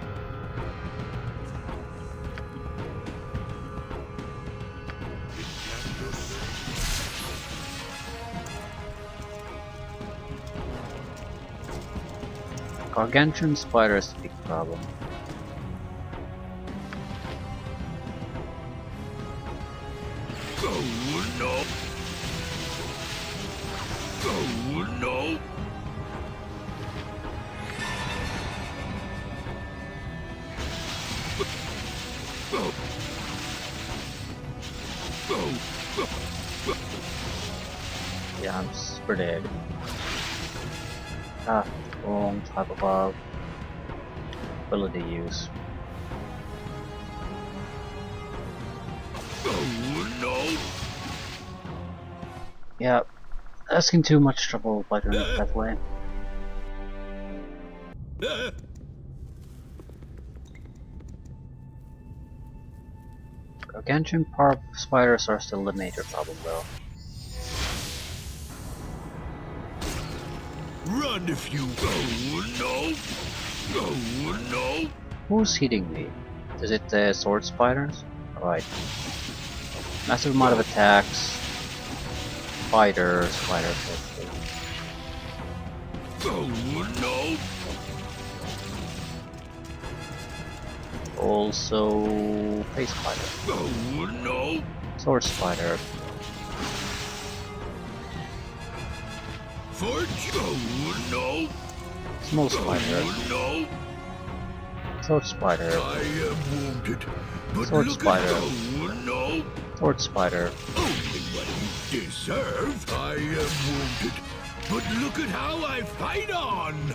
Gargantuan spider is the big problem. Oh no! Oh no! Yeah, I'm super dead. Ah, wrong type of ability use. Oh no! Yeah, asking too much trouble by doing it that way. Gargantuan spiders are still the major problem though. Run if you... Oh no! Oh no! Who's hitting me? Is it the sword spiders? Alright. Massive amount of attacks. Spider. Oh no! Also, face spider. Oh no! Sword spider. Forge? Oh no! Small spider. Oh no! Sword spider. I am wounded, but Sword look spider. at... Oh no! Sword spider. Only what you deserve. I am wounded, but look at how I fight on!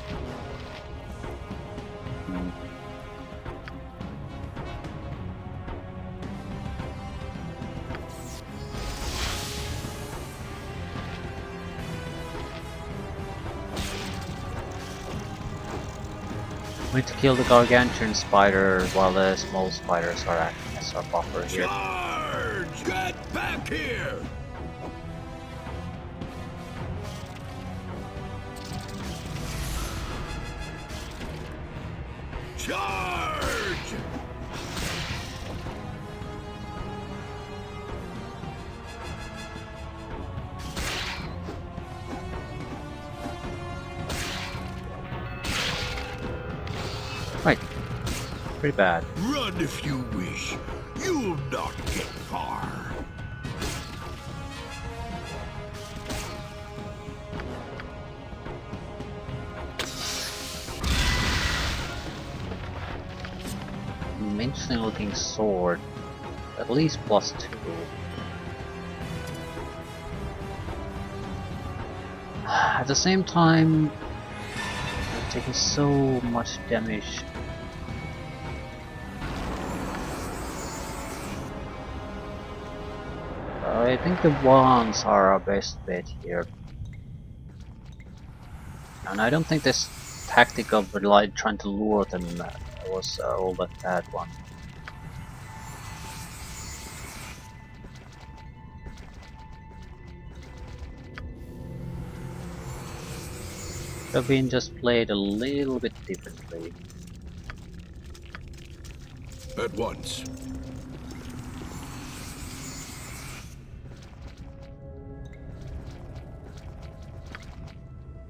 We need to kill the gargantuan spider while the small spiders are acting as our buffer here. Charge! Get back here! Charge! Right. Pretty bad. Run if you wish. You'll not get far. Interesting looking sword. At least +2. At the same time, I'm taking so much damage. I think the wands are our best bet here. And I don't think this tactic of trying to lure them was all that bad one. Could have been just played a little bit differently. At once.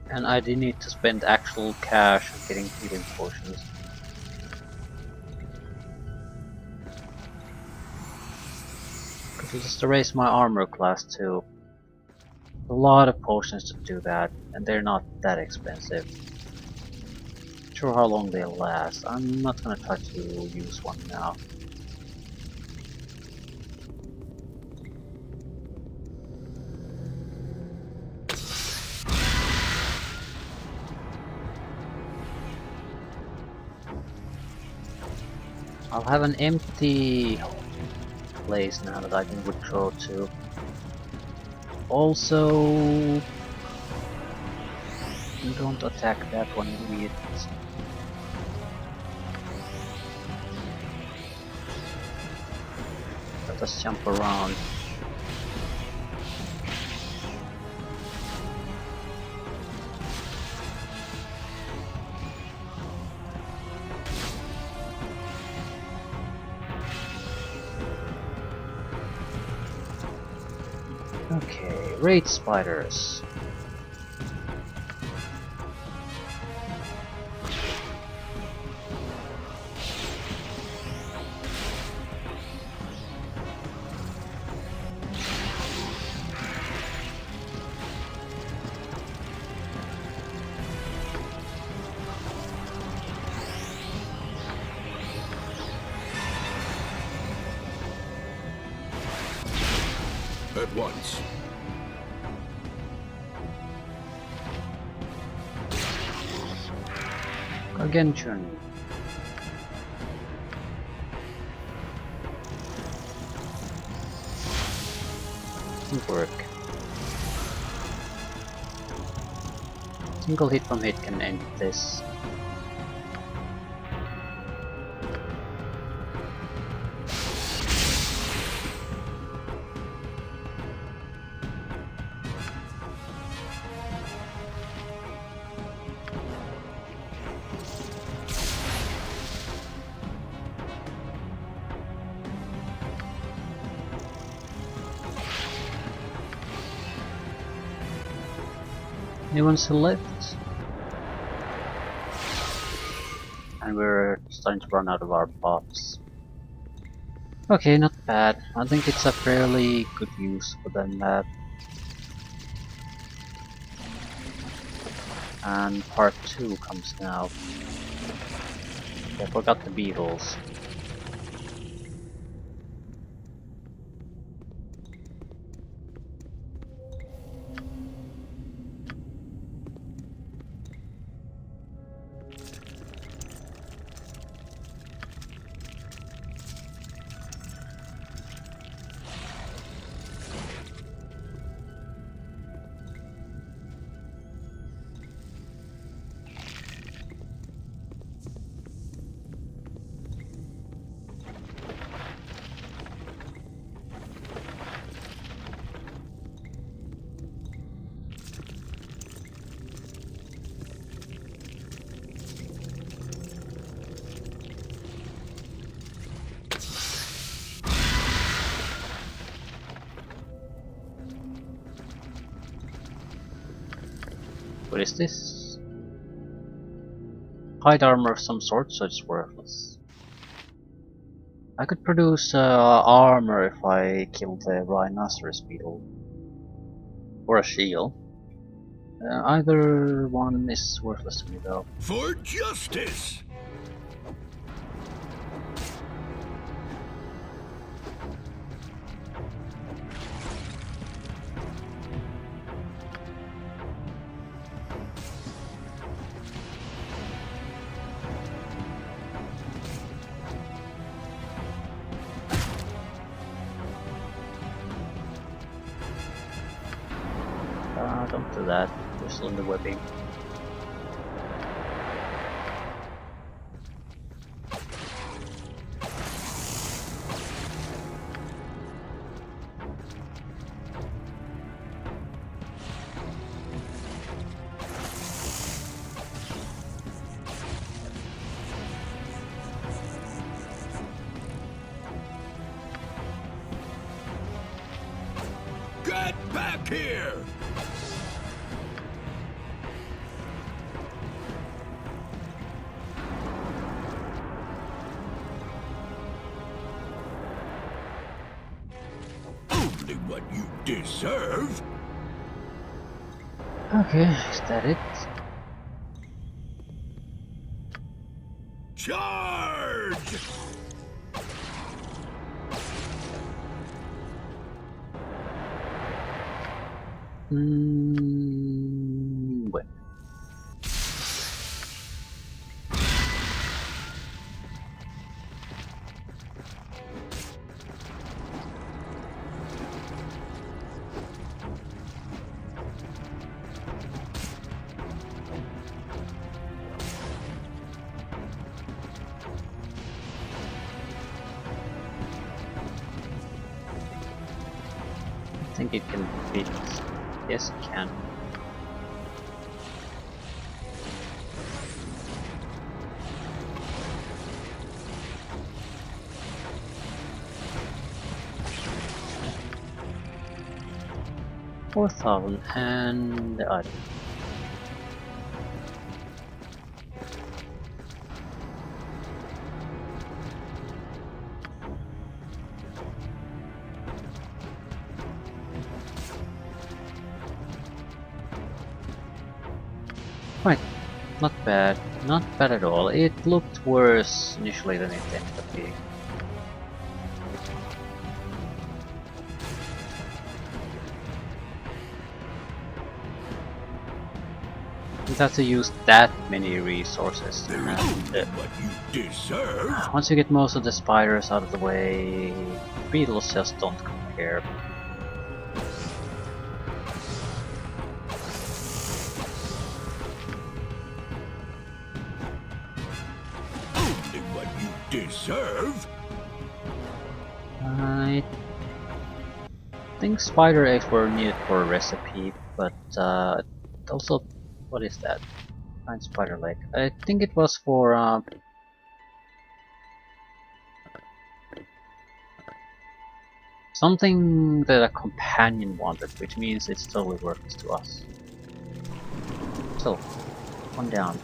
And I did need to spend actual cash on getting healing potions. Could just raise my armor class too. A lot of potions to do that, and they're not that expensive. Not sure how long they'll last. I'm not gonna try to use one now. I'll have an empty place now that I can withdraw to. Also, don't attack that one, idiots. let us jump around. Okay, raid spiders. At once. Gargantuan. Good work. Single hit from hit can end this. Anyone still left? And we're starting to run out of our pops. Okay, not bad. I think it's a fairly good use for the map. And part 2 comes now. I forgot the beetles. What is this? Hide armor of some sort, so it's worthless. I could produce armor if I killed the rhinoceros beetle. Or a shield. Either one is worthless to me though. For justice! Don't do that. We're still in the whipping. Get back here! Only what you deserve. Okay, is that it? Charge! Bueno. think it can fit. Yes, it can. $4,000 and the item. Right, not bad. Not bad at all. It looked worse initially than it ended up being. You have to use that many resources. And, once you get most of the spiders out of the way, beetles just don't compare. Deserve? I think spider eggs were needed for a recipe, but also, what is that? Giant spider leg. I think it was for something that a companion wanted, which means it's totally worthless to us. So, one down.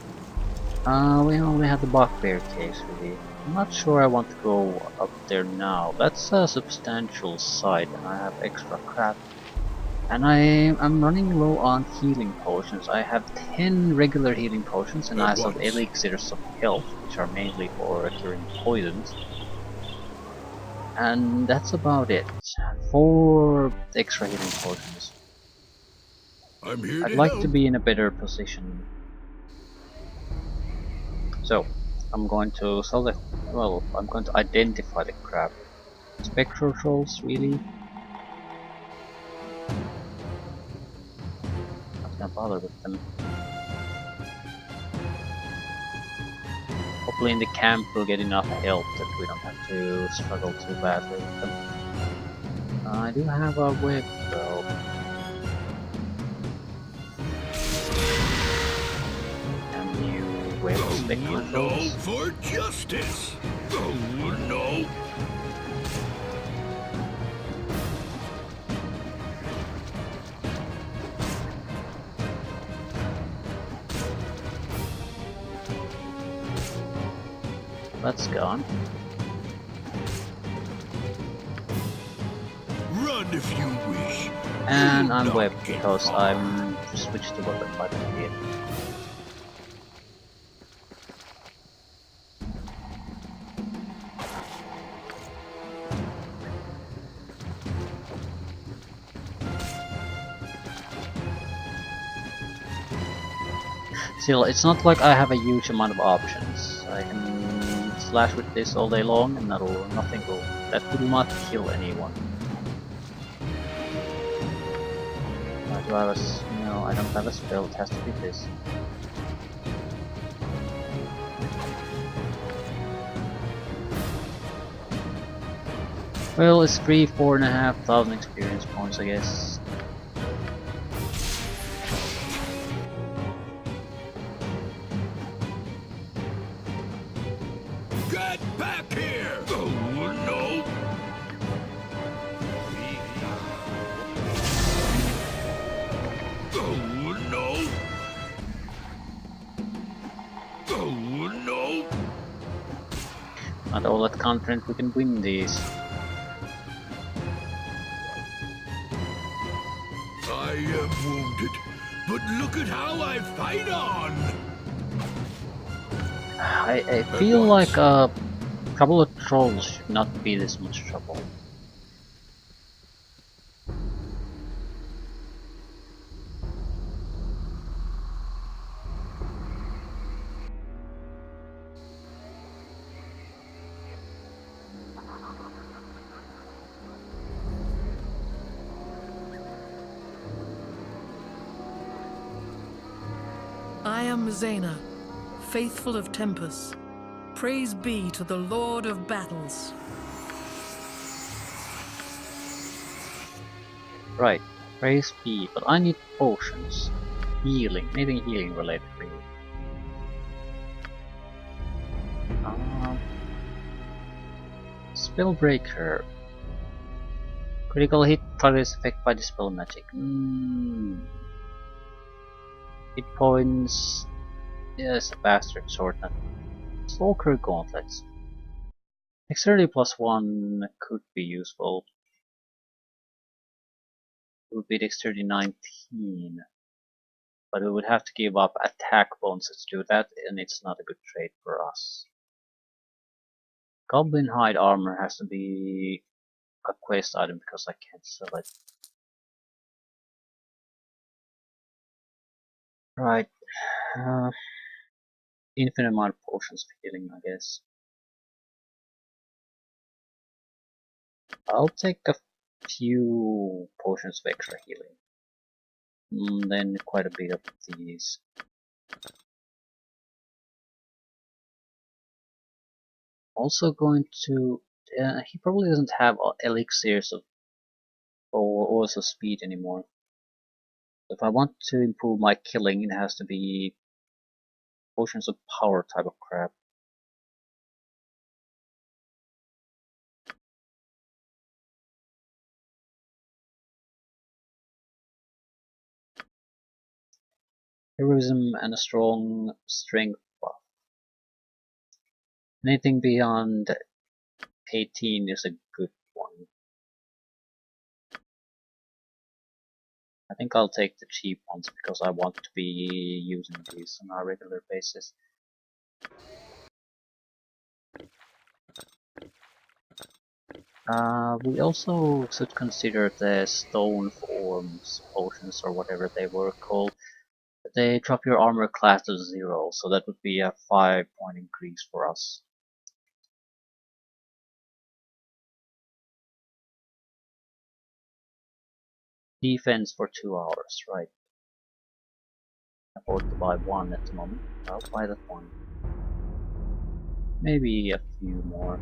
We only have the bugbear caves really. I'm not sure I want to go up there now. That's a substantial site and I have extra crap. And I'm running low on healing potions. I have 10 regular healing potions and I have some elixirs of health, which are mainly for curing poisons. And that's about it. 4 extra healing potions. I'd like to be in a better position. So, I'm going to sell the... well, I'm going to identify the crab. Spectral trolls, really? Not gonna bother with them. Hopefully in the camp we'll get enough help that we don't have to struggle too badly with them. I do have a whip though. No for justice! Oh no! That's gone. Run if you wish. And I'm whipped because I'm switched to weapon fighting again. Still, it's not like I have a huge amount of options. I can slash with this all day long and that will not kill anyone. Do I have a... no, I don't have a spell, it has to be this. Well, it's 4,500 experience points, I guess. Get back here! Oh no! Oh no! Oh no! Not all that confident we can win these. I am wounded, but look at how I fight on! I feel like a couple of trolls should not be this much trouble. I am Zena, faithful of Tempus. Praise be to the Lord of Battles. Right, praise be, but I need potions. Healing, anything healing related really. Spellbreaker. Critical hit targets affected by the spell magic. Hit points. Yes, a bastard sword. Stalker gauntlets. Dexterity +1 could be useful. It would be Dexterity 19. But we would have to give up attack bonuses to do that, and it's not a good trade for us. Goblin hide armor has to be a quest item because I can't sell it. Right. Infinite amount of potions for healing, I guess. I'll take a few potions of extra healing. Then quite a bit of these. Also going to... he probably doesn't have elixirs of or also speed anymore. If I want to improve my killing, it has to be potions of power type of crap. Heroism and a strong strength buff. Anything beyond 18 is a good one. I think I'll take the cheap ones because I want to be using these on a regular basis. We also should consider the stone forms potions or whatever they were called. They drop your armor class to 0, so that would be a 5-point increase for us. Defense for 2 hours, right. Afford to buy one at the moment. I'll buy that one. Maybe a few more.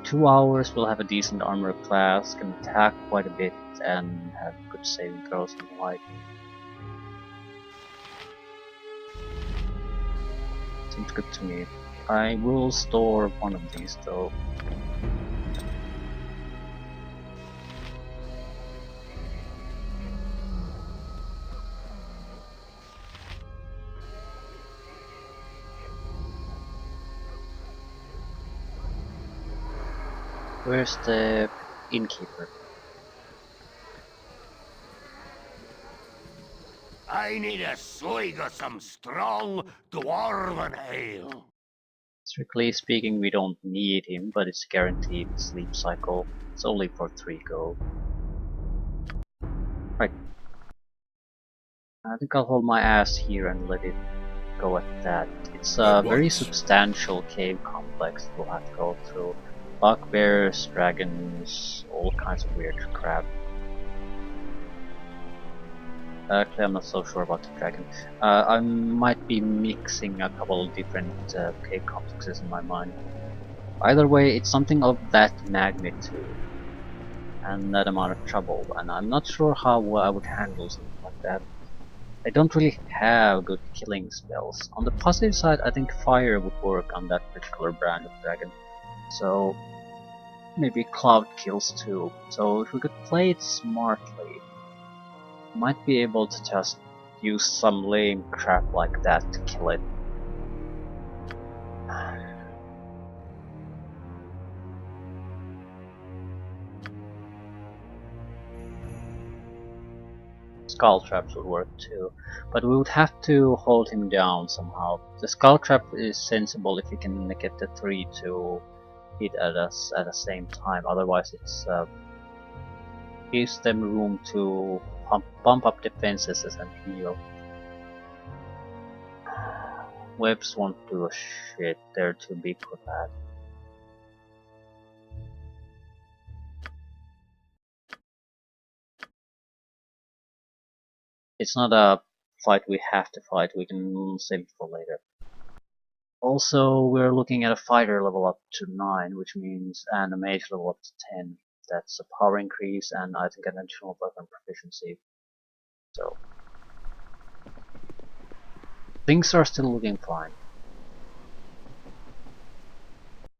For 2 hours we'll have a decent armor class, can attack quite a bit and have good saving throws and the like. Seems good to me. I will store one of these though. Where's the innkeeper? I need a swig of some strong dwarven ale. Strictly speaking, we don't need him, but it's guaranteed sleep cycle. It's only for 3 gold. Right. I think I'll hold my ass here and let it go at that. It's a very substantial cave complex we'll have to go through. Bugbears, dragons, all kinds of weird crap. Actually, I'm not so sure about the dragon. I might be mixing a couple of different cave complexes in my mind. Either way, it's something of that magnitude and that amount of trouble, and I'm not sure how I would handle something like that. I don't really have good killing spells. On the positive side, I think fire would work on that particular brand of dragon. So maybe cloud kills too. So if we could play it smartly, might be able to just use some lame crap like that to kill it. Skull traps would work too, but we would have to hold him down somehow. The skull trap is sensible if you can get the 3 to hit at us at the same time, otherwise it's gives them room to bump up defenses and heal. Webs won't do a shit, they're too big for that. It's not a fight we have to fight, we can save it for later. Also, we're looking at a fighter level up to 9, which means, and a mage level up to 10. That's a power increase and I think an additional weapon proficiency. So, things are still looking fine.